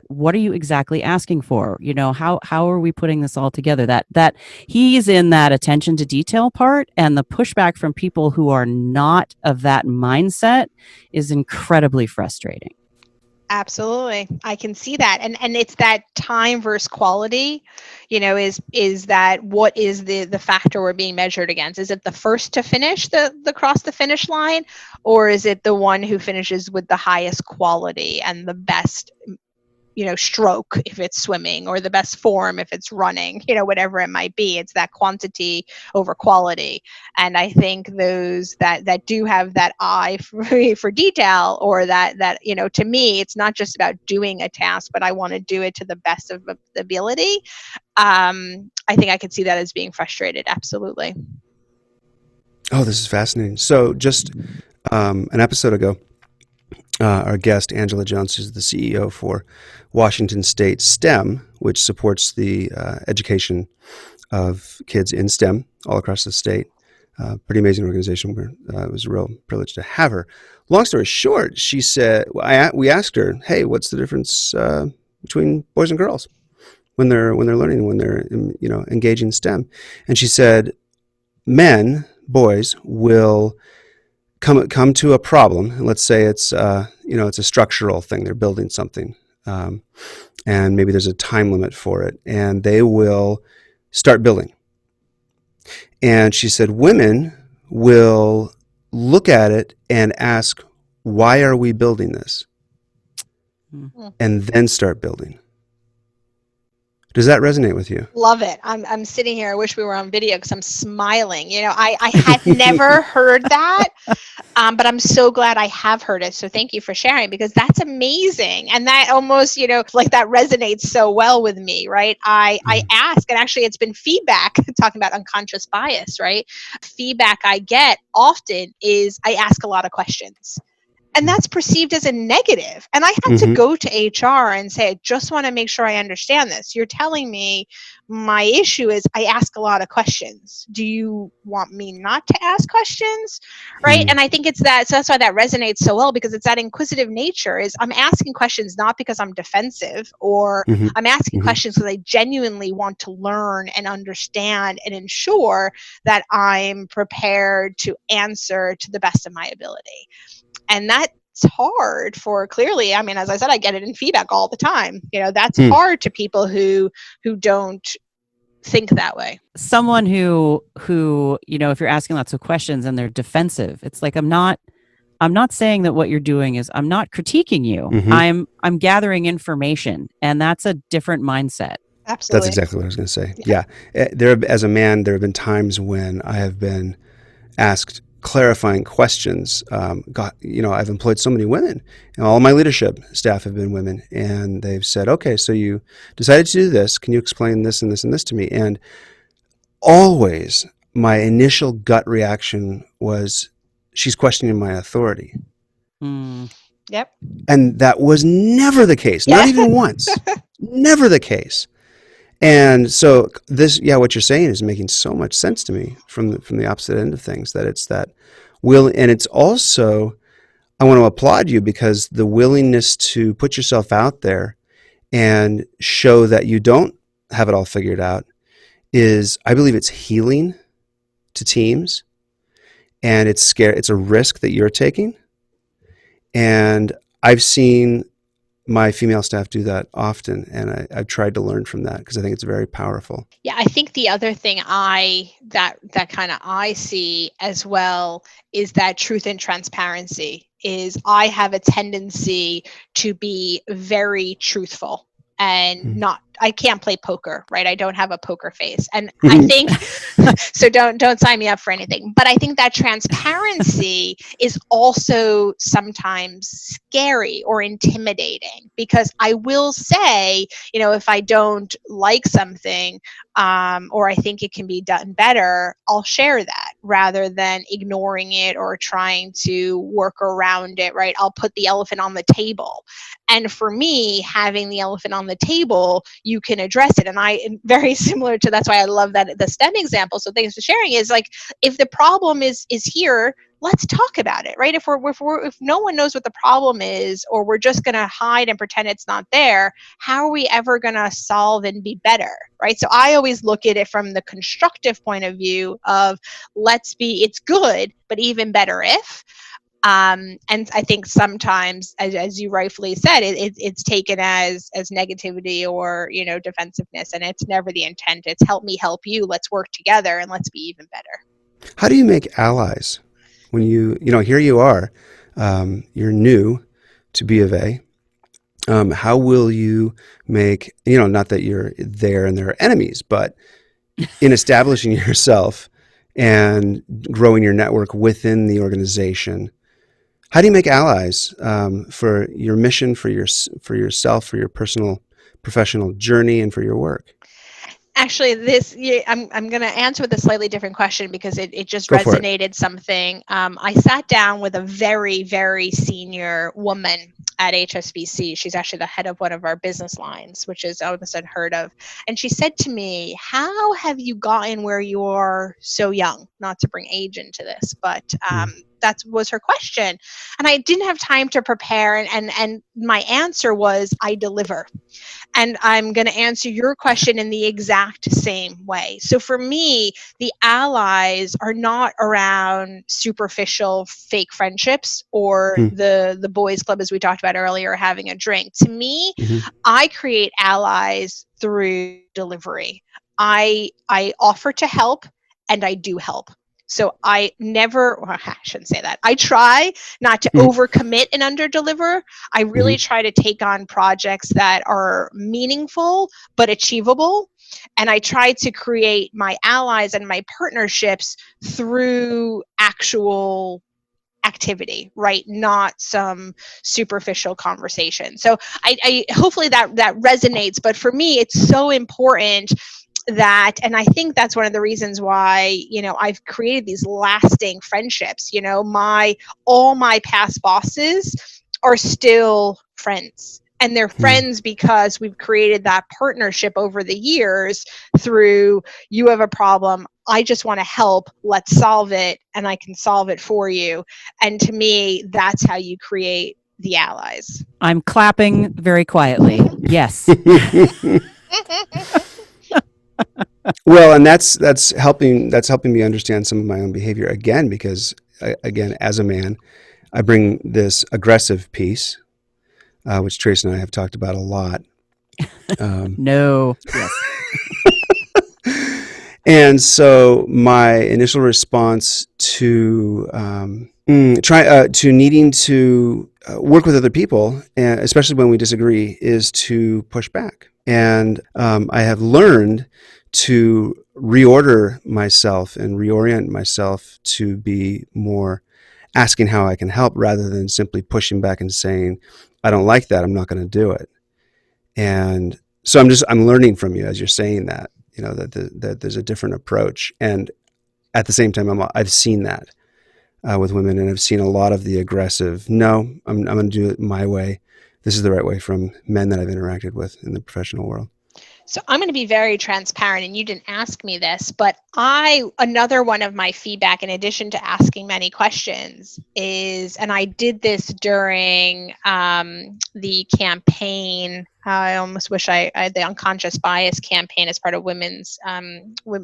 what are you exactly asking for? How are we putting this all together? That he's in that attention to detail part, and the pushback from people who are not of that mindset is incredibly frustrating. Absolutely. I can see that. And it's that time versus quality, is that what is the factor we're being measured against? Is it the first to finish the cross the finish line, or is it the one who finishes with the highest quality and the best stroke if it's swimming, or the best form if it's running, whatever it might be? It's that quantity over quality. And I think those that do have that eye for detail, or that to me, it's not just about doing a task, but I want to do it to the best of the ability. I think I could see that as being frustrated. Absolutely. Oh, this is fascinating. So just an episode ago, our guest, Angela Jones, is the CEO for Washington State STEM, which supports the education of kids in STEM all across the state. Pretty amazing organization. It was a real privilege to have her. Long story short, she said, we asked her, hey, what's the difference between boys and girls when they're learning, when they're engaging STEM? And she said, boys will come to a problem, and let's say it's it's a structural thing. They're building something, and maybe there's a time limit for it, and they will start building. And she said women will look at it and ask, why are we building this? And then start building. Does that resonate with you? Love it. I'm sitting here. I wish we were on video because I'm smiling. I had never heard that, but I'm so glad I have heard it. So thank you for sharing, because that's amazing. And that almost, like that resonates so well with me, right? I ask, and actually it's been feedback, talking about unconscious bias, right? Feedback I get often is I ask a lot of questions. And that's perceived as a negative. And I had to go to HR and say, I just want to make sure I understand this. You're telling me my issue is I ask a lot of questions. Do you want me not to ask questions? Right. And I think it's that. So that's why that resonates so well, because it's that inquisitive nature. Is I'm asking questions not because I'm defensive, or I'm asking questions because I genuinely want to learn and understand and ensure that I'm prepared to answer to the best of my ability. And that that's hard for, clearly, I mean, as I said, I get it in feedback all the time. That's hard to people who don't think that way. Someone who if you're asking lots of questions and they're defensive, it's like, I'm not saying that what you're doing is, I'm not critiquing you. I'm gathering information, and that's a different mindset. Absolutely. That's exactly what I was going to say. Yeah. As a man, there have been times when I have been asked clarifying questions. I've employed so many women, and all my leadership staff have been women, and they've said, okay, so you decided to do this. Can you explain this and this and this to me? And always my initial gut reaction was, she's questioning my authority. Yep. And that was never the case. Not even once. Never the case. And so what you're saying is making so much sense to me from the opposite end of things, that it's that will. And it's also, I want to applaud you, because the willingness to put yourself out there and show that you don't have it all figured out is, I believe, it's healing to teams, and it's scary. It's a risk that you're taking. And I've seen my female staff do that often, and I've tried to learn from that, because I think it's very powerful. Yeah, I think the other thing I see as well is that truth and transparency is, I have a tendency to be very truthful and I can't play poker, right? I don't have a poker face. And I think, so don't sign me up for anything. But I think that transparency is also sometimes scary or intimidating, because I will say, if I don't like something, or I think it can be done better, I'll share that rather than ignoring it or trying to work around it, right? I'll put the elephant on the table. And for me, having the elephant on the table, you can address it. And very similar to, that's why I love that the STEM example. So thanks for sharing, is like, if the problem is here, let's talk about it, right? If no one knows what the problem is, or we're just going to hide and pretend it's not there, how are we ever going to solve and be better, right? So I always look at it from the constructive point of view of, it's good, but even better if. And I think sometimes, as you rightfully said, it's taken as negativity or, defensiveness, and it's never the intent. It's help me help you. Let's work together and let's be even better. How do you make allies when here you are, you're new to B of A. How will you make, not that you're there and there are enemies, but in establishing yourself and growing your network within the organization, how do you make allies for your mission, for yourself, for your personal, professional journey, and for your work? Actually, I'm going to answer with a slightly different question, because it just resonated something. I sat down with a very, very senior woman at HSBC. She's actually the head of one of our business lines, which is almost unheard of. And she said to me, how have you gotten where you are so young? Not to bring age into this, but that was her question. And I didn't have time to prepare. And my answer was, I deliver. And I'm going to answer your question in the exact same way. So for me, the allies are not around superficial fake friendships or the boys club, as we talked about earlier, having a drink. To me, I create allies through delivery. I offer to help, and I do help. So I shouldn't say that. I try not to overcommit and underdeliver. I really try to take on projects that are meaningful but achievable. And I try to create my allies and my partnerships through actual activity, right? Not some superficial conversation. So I hopefully that resonates. But for me, it's so important that, and I think that's one of the reasons why, I've created these lasting friendships. All my past bosses are still friends, and they're friends because we've created that partnership over the years through, you have a problem, I just want to help, let's solve it, and I can solve it for you. And to me, that's how you create the allies. I'm clapping very quietly. Yes. Well, and that's helping me understand some of my own behavior again, because again, as a man, I bring this aggressive piece, which Trace and I have talked about a lot. No. Yes. And so my initial response to to needing to work with other people, and especially when we disagree, is to push back. And I have learned to reorder myself and reorient myself to be more asking how I can help rather than simply pushing back and saying, I don't like that, I'm not going to do it. And so I'm learning from you as you're saying that, that there's a different approach. And at the same time, I've seen that with women, and I've seen a lot of the aggressive, no, I'm going to do it my way. This is the right way, from men that I've interacted with in the professional world. So I'm going to be very transparent, and you didn't ask me this, but another one of my feedback, in addition to asking many questions, is, and I did this during the campaign. I almost wish the unconscious bias campaign as part of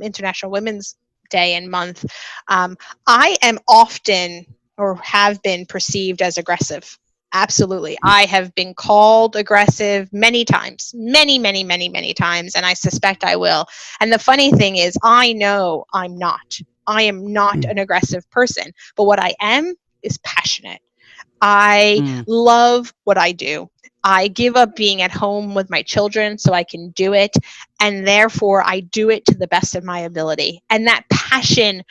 International Women's Day and Month. I am often, or have been, perceived as aggressive. Absolutely. I have been called aggressive many times, many times, and I suspect I will. And the funny thing is, I know I'm not. I am not an aggressive person, but what I am is passionate. I love what I do. I give up being at home with my children so I can do it, and therefore I do it to the best of my ability. And that passion,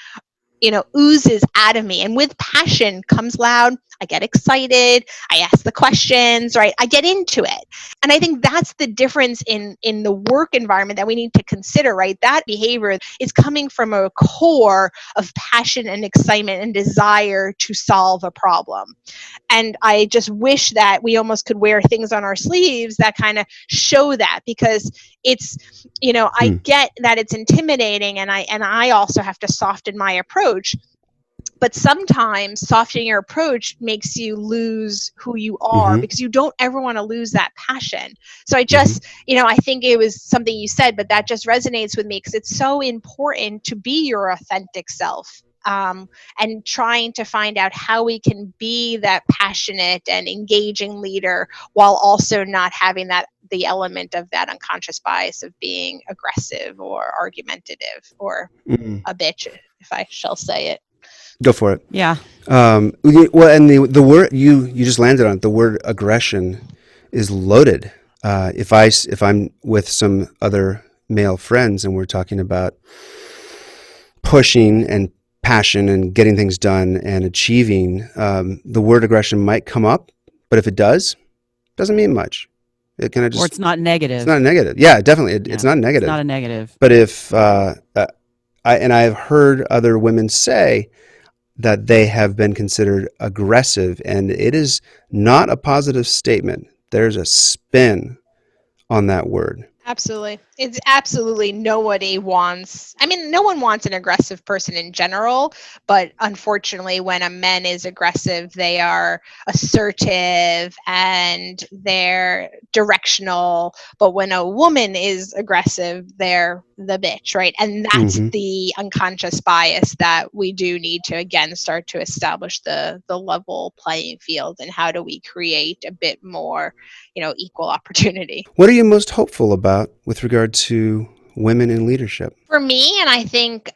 oozes out of me. And with passion comes loud. I get excited. I ask the questions, right? I get into it. And I think that's the difference in the work environment that we need to consider, right? That behavior is coming from a core of passion and excitement and desire to solve a problem. And I just wish that we almost could wear things on our sleeves that kind of show that, because it's, I get that it's intimidating, and I also have to soften my approach. But sometimes softening your approach makes you lose who you are, because you don't ever want to lose that passion. So I just, I think it was something you said, but that just resonates with me, because it's so important to be your authentic self. And trying to find out how we can be that passionate and engaging leader while also not having the element of that unconscious bias of being aggressive or argumentative or a bitch, if I shall say it. Go for it. Yeah. Well, and the word you just landed on, the word aggression is loaded. If I'm with some other male friends and we're talking about pushing and passion and getting things done and achieving, the word aggression might come up, but if it doesn't mean much. It kind of just, or it's not negative. It's not negative. Yeah, definitely. It's not negative. It's not a negative. But if I've heard other women say that they have been considered aggressive, and it is not a positive statement. There's a spin on that word. Absolutely. It's absolutely no one wants an aggressive person in general, but unfortunately when a man is aggressive, they are assertive and they're directional. But when a woman is aggressive, they're the bitch, right? And that's the unconscious bias that we do need to, again, start to establish the level playing field, and how do we create a bit more, equal opportunity. What are you most hopeful about with regard to women in leadership? For me, and I think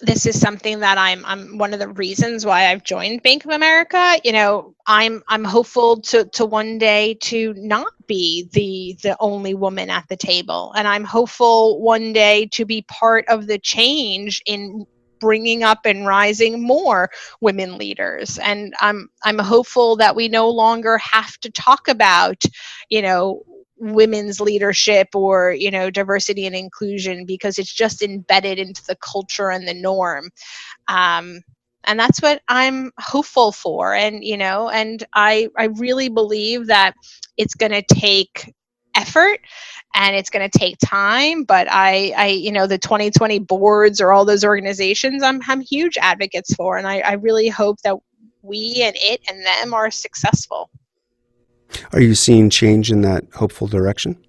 this is something that I'm one of the reasons why I've joined Bank of America. I'm hopeful to one day to not be the only woman at the table, and I'm hopeful one day to be part of the change in bringing up and rising more women leaders. And I'm hopeful that we no longer have to talk about, women's leadership or, diversity and inclusion, because it's just embedded into the culture and the norm. And that's what I'm hopeful for. And, and I really believe that it's going to take effort and it's going to take time, but the 2020 boards or all those organizations, I'm huge advocates for, and I really hope that we and it and them are successful. Are you seeing change in that hopeful direction?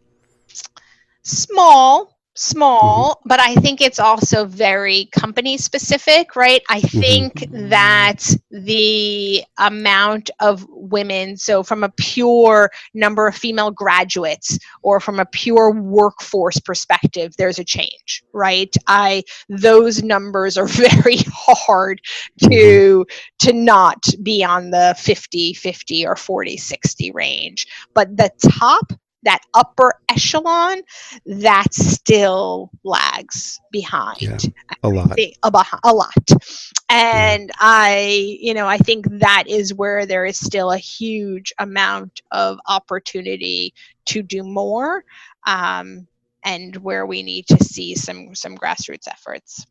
Small, small, but I think it's also very company specific, right? I think that the amount of women, so from a pure number of female graduates or from a pure workforce perspective, there's a change, right? Those numbers are very hard to not be on the 50-50 or 40-60 range. But the top, that upper echelon, that still lags behind. Yeah, a lot. A lot. And I think that is where there is still a huge amount of opportunity to do more, and where we need to see some grassroots efforts.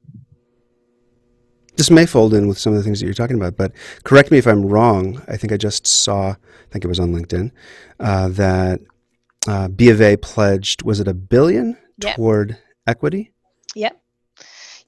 This may fold in with some of the things that you're talking about, but correct me if I'm wrong. I think I just saw, I think it was on LinkedIn, that B of A pledged, was it $1 billion toward equity? Yep.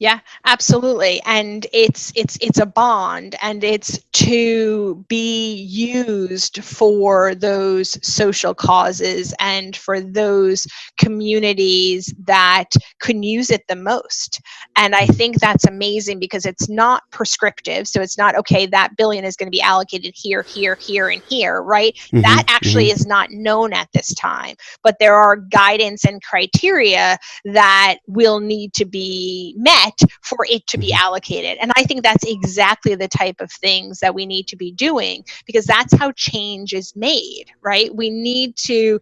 Yeah, absolutely. And it's a bond, and it's to be used for those social causes and for those communities that can use it the most. And I think that's amazing because it's not prescriptive. So it's not, okay, that $1 billion is going to be allocated here, here, here, and here, right? That actually is not known at this time, but there are guidance and criteria that will need to be met for it to be allocated. And I think that's exactly the type of things that we need to be doing, because that's how change is made, right? We need to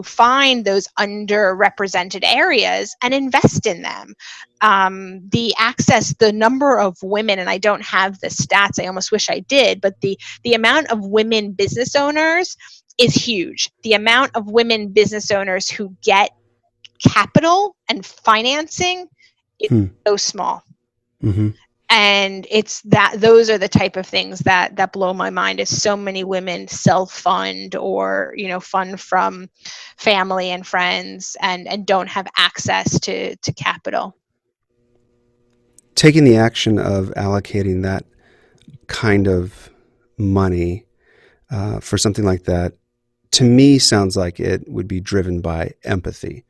find those underrepresented areas and invest in them. The number of women, and I don't have the stats, I almost wish I did, but the amount of women business owners is huge. The amount of women business owners who get capital and financing, it's so small. And it's that those are the type of things that blow my mind, is so many women self-fund or fund from family and friends and don't have access to capital. Taking the action of allocating that kind of money for something like that, to me, sounds like it would be driven by empathy.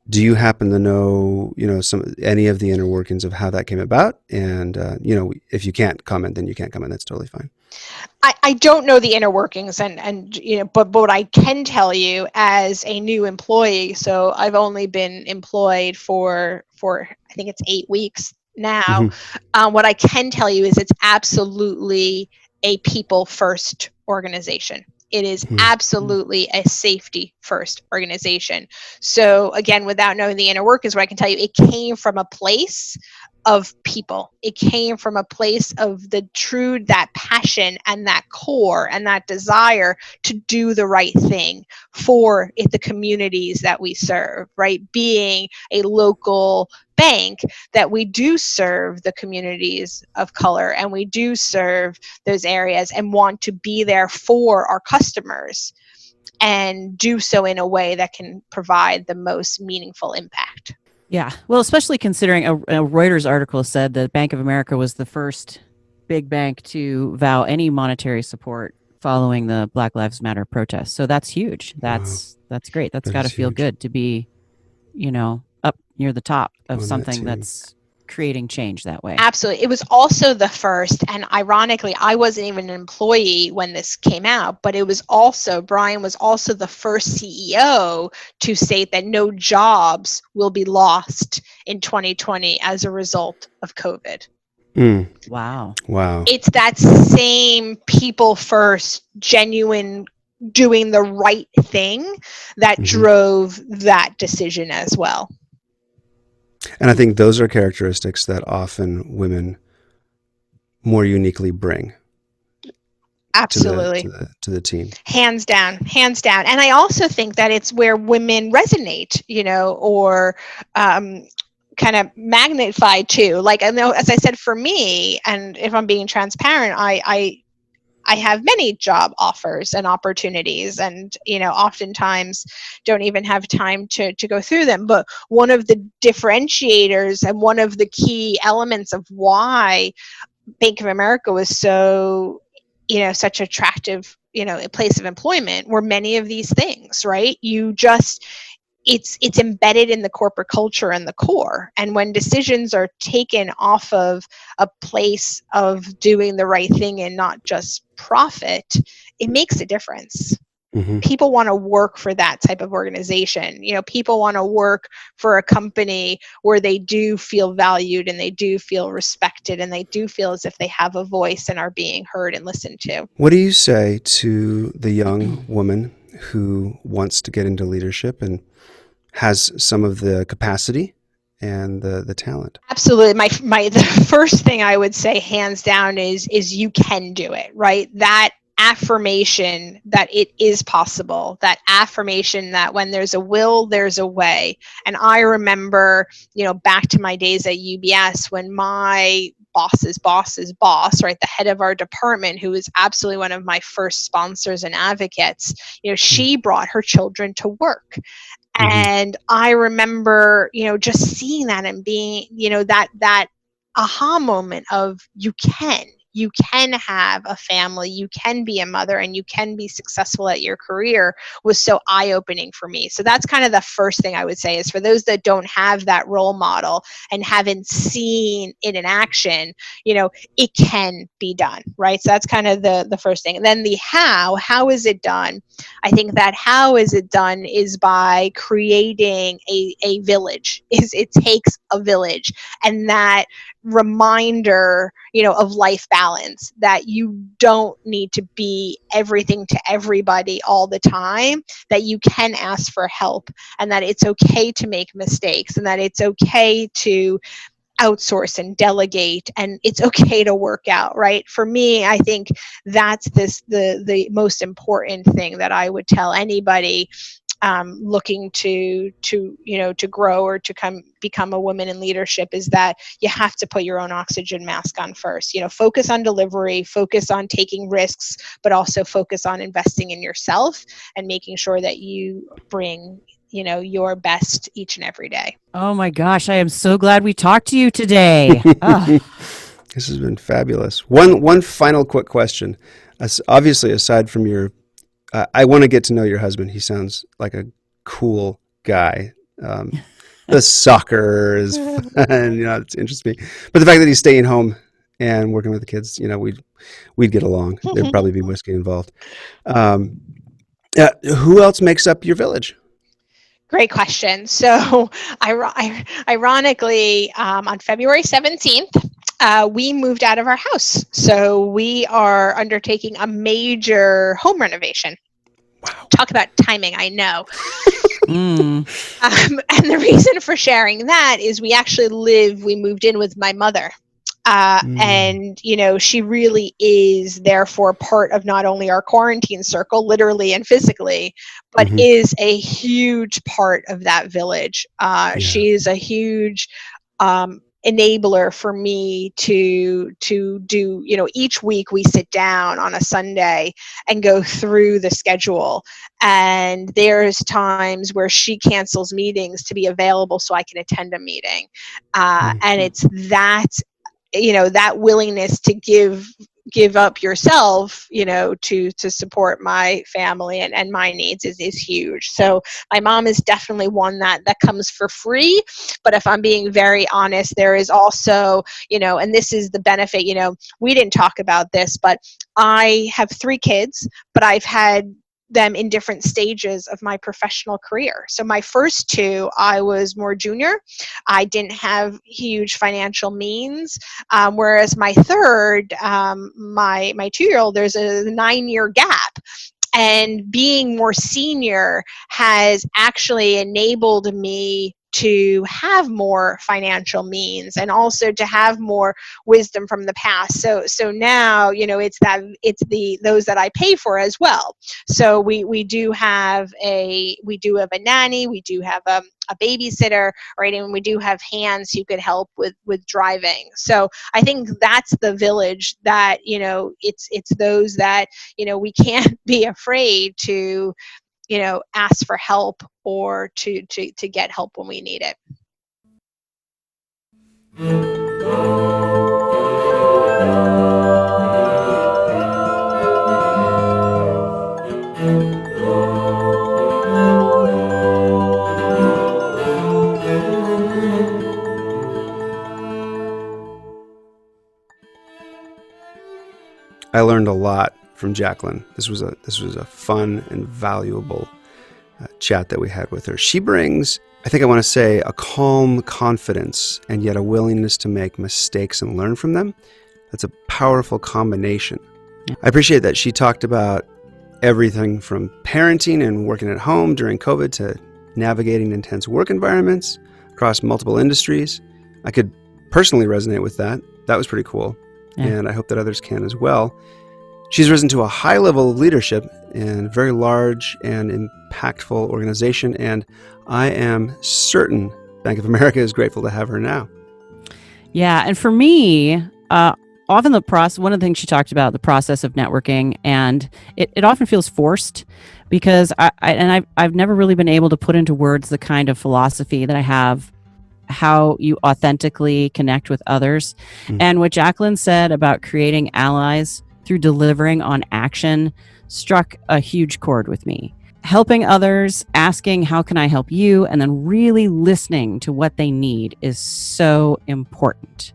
Do you happen to know, any of the inner workings of how that came about? And, if you can't comment, then you can't comment. That's totally fine. I don't know the inner workings but what I can tell you as a new employee, so I've only been employed for I think it's 8 weeks now. What I can tell you is it's absolutely a people first organization. It is absolutely a safety first organization. So again, without knowing the inner workings, what I can tell you, it came from a place of people. It came from a place of that passion and that core and that desire to do the right thing for the communities that we serve, right? Being a local bank, that we do serve the communities of color and we do serve those areas and want to be there for our customers and do so in a way that can provide the most meaningful impact. Yeah. Well, especially considering a Reuters article said that Bank of America was the first big bank to vow any monetary support following the Black Lives Matter protests. So that's huge. That's great. That's got to feel good to be, up near the top of something that's creating change that way. Absolutely. It was also the first, and ironically, I wasn't even an employee when this came out, but Brian was also the first CEO to state that no jobs will be lost in 2020 as a result of COVID. Wow. It's that same people first, genuine, doing the right thing that drove that decision as well. And I think those are characteristics that often women more uniquely bring. Absolutely. To the team. Hands down. And I also think that it's where women resonate, or kind of magnified too. Like, I know, as I said, for me, and if I'm being transparent, I have many job offers and opportunities, and oftentimes don't even have time to go through them. But one of the differentiators and one of the key elements of why Bank of America was so such attractive a place of employment were many of these things, right? You just it's embedded in the corporate culture and the core. And when decisions are taken off of a place of doing the right thing and not just profit, it makes a difference. Mm-hmm. People want to work for that type of organization. People want to work for a company where they do feel valued and they do feel respected and they do feel as if they have a voice and are being heard and listened to. What do you say to the young woman who wants to get into leadership and has some of the capacity and the talent? Absolutely. The first thing I would say, hands down, is you can do it, right? That affirmation that it is possible, that affirmation that when there's a will, there's a way. And I remember, back to my days at UBS, when my boss's boss, right, the head of our department, who was absolutely one of my first sponsors and advocates, she brought her children to work. And I remember, just seeing that and being, that aha moment of you can have a family, you can be a mother, and you can be successful at your career was so eye-opening for me. So that's kind of the first thing I would say, is for those that don't have that role model and haven't seen it in action, it can be done, right? So that's kind of the first thing. And then the how is it done? I think that how is it done is by creating a village. It takes a village, and that reminder, of life balance, that you don't need to be everything to everybody all the time, that you can ask for help, and that it's okay to make mistakes, and that it's okay to outsource and delegate, and it's okay to work out, right? For me, I think that's the most important thing that I would tell anybody looking to grow or to become a woman in leadership, is that you have to put your own oxygen mask on first. Focus on delivery, focus on taking risks, but also focus on investing in yourself and making sure that you bring your best each and every day. Oh my gosh, I am so glad we talked to you today. This has been fabulous. One final quick question. Obviously, aside from your, I want to get to know your husband. He sounds like a cool guy. The soccer is fun, it's interesting. But the fact that he's staying home and working with the kids, we'd get along. There'd probably be whiskey involved. Who else makes up your village? Great question. So ironically, on February 17th, we moved out of our house. So we are undertaking a major home renovation. Wow. Talk about timing, I know. And the reason for sharing that is we moved in with my mother. And, she really is therefore part of not only our quarantine circle, literally and physically, but is a huge part of that village. She is a huge enabler for me to do, each week we sit down on a Sunday and go through the schedule. And there's times where she cancels meetings to be available so I can attend a meeting. And it's that that willingness to give up yourself, to support my family and my needs is huge. So my mom is definitely one that comes for free. But if I'm being very honest, there is also, and this is the benefit, we didn't talk about this, but I have 3 kids, but I've had them in different stages of my professional career. So my first 2, I was more junior. I didn't have huge financial means. Whereas my third, my 2-year-old, there's a 9-year gap. And being more senior has actually enabled me to have more financial means and also to have more wisdom from the past. So now, it's those that I pay for as well. So we do have a nanny, we do have a babysitter, right? And we do have hands who could help with driving. So I think that's the village that, it's those that, we can't be afraid to, ask for help or to get help when we need it. I learned a lot from Jacklyn. This was a fun and valuable chat that we had with her. She brings, I think I want to say, a calm confidence and yet a willingness to make mistakes and learn from them. That's a powerful combination. Yeah. I appreciate that she talked about everything from parenting and working at home during COVID to navigating intense work environments across multiple industries. I could personally resonate with that. That was pretty cool. Yeah. And I hope that others can as well. She's risen to a high level of leadership in a very large and impactful organization, and I am certain Bank of America is grateful to have her now. Yeah, and for me, often one of the things she talked about, the process of networking, and it often feels forced because I've never really been able to put into words the kind of philosophy that I have, how you authentically connect with others. And what Jacklyn said about creating allies through delivering on action struck a huge chord with me. Helping others, asking, how can I help you? And then really listening to what they need is so important.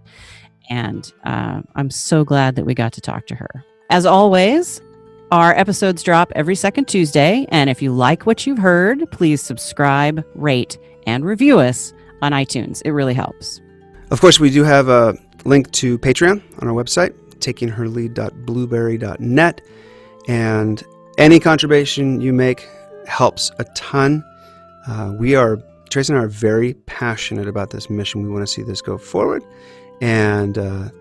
And I'm so glad that we got to talk to her. As always, our episodes drop every second Tuesday. And if you like what you've heard, please subscribe, rate, and review us on iTunes. It really helps. Of course, we do have a link to Patreon on our website, takingherlead.blueberry.net. And any contribution you make helps a ton. Tracy and I are very passionate about this mission. We want to see this go forward. And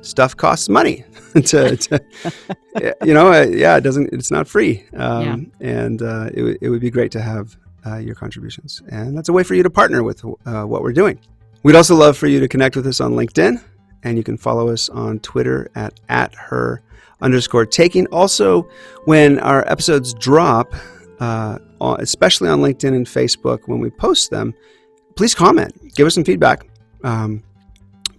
stuff costs money. It's not free. And it would be great to have your contributions. And that's a way for you to partner with what we're doing. We'd also love for you to connect with us on LinkedIn. And you can follow us on Twitter at @her_taking. Also, when our episodes drop, especially on LinkedIn and Facebook, when we post them, please comment. Give us some feedback.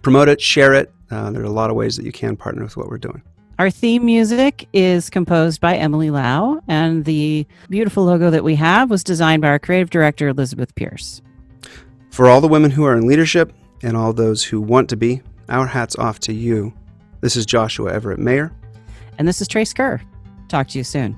Promote it, share it. There are a lot of ways that you can partner with what we're doing. Our theme music is composed by Emily Lau, and the beautiful logo that we have was designed by our creative director, Elizabeth Pierce. For all the women who are in leadership and all those who want to be, our hat's off to you. This is Joshua Everett Mayer. And this is Trace Kerr. Talk to you soon.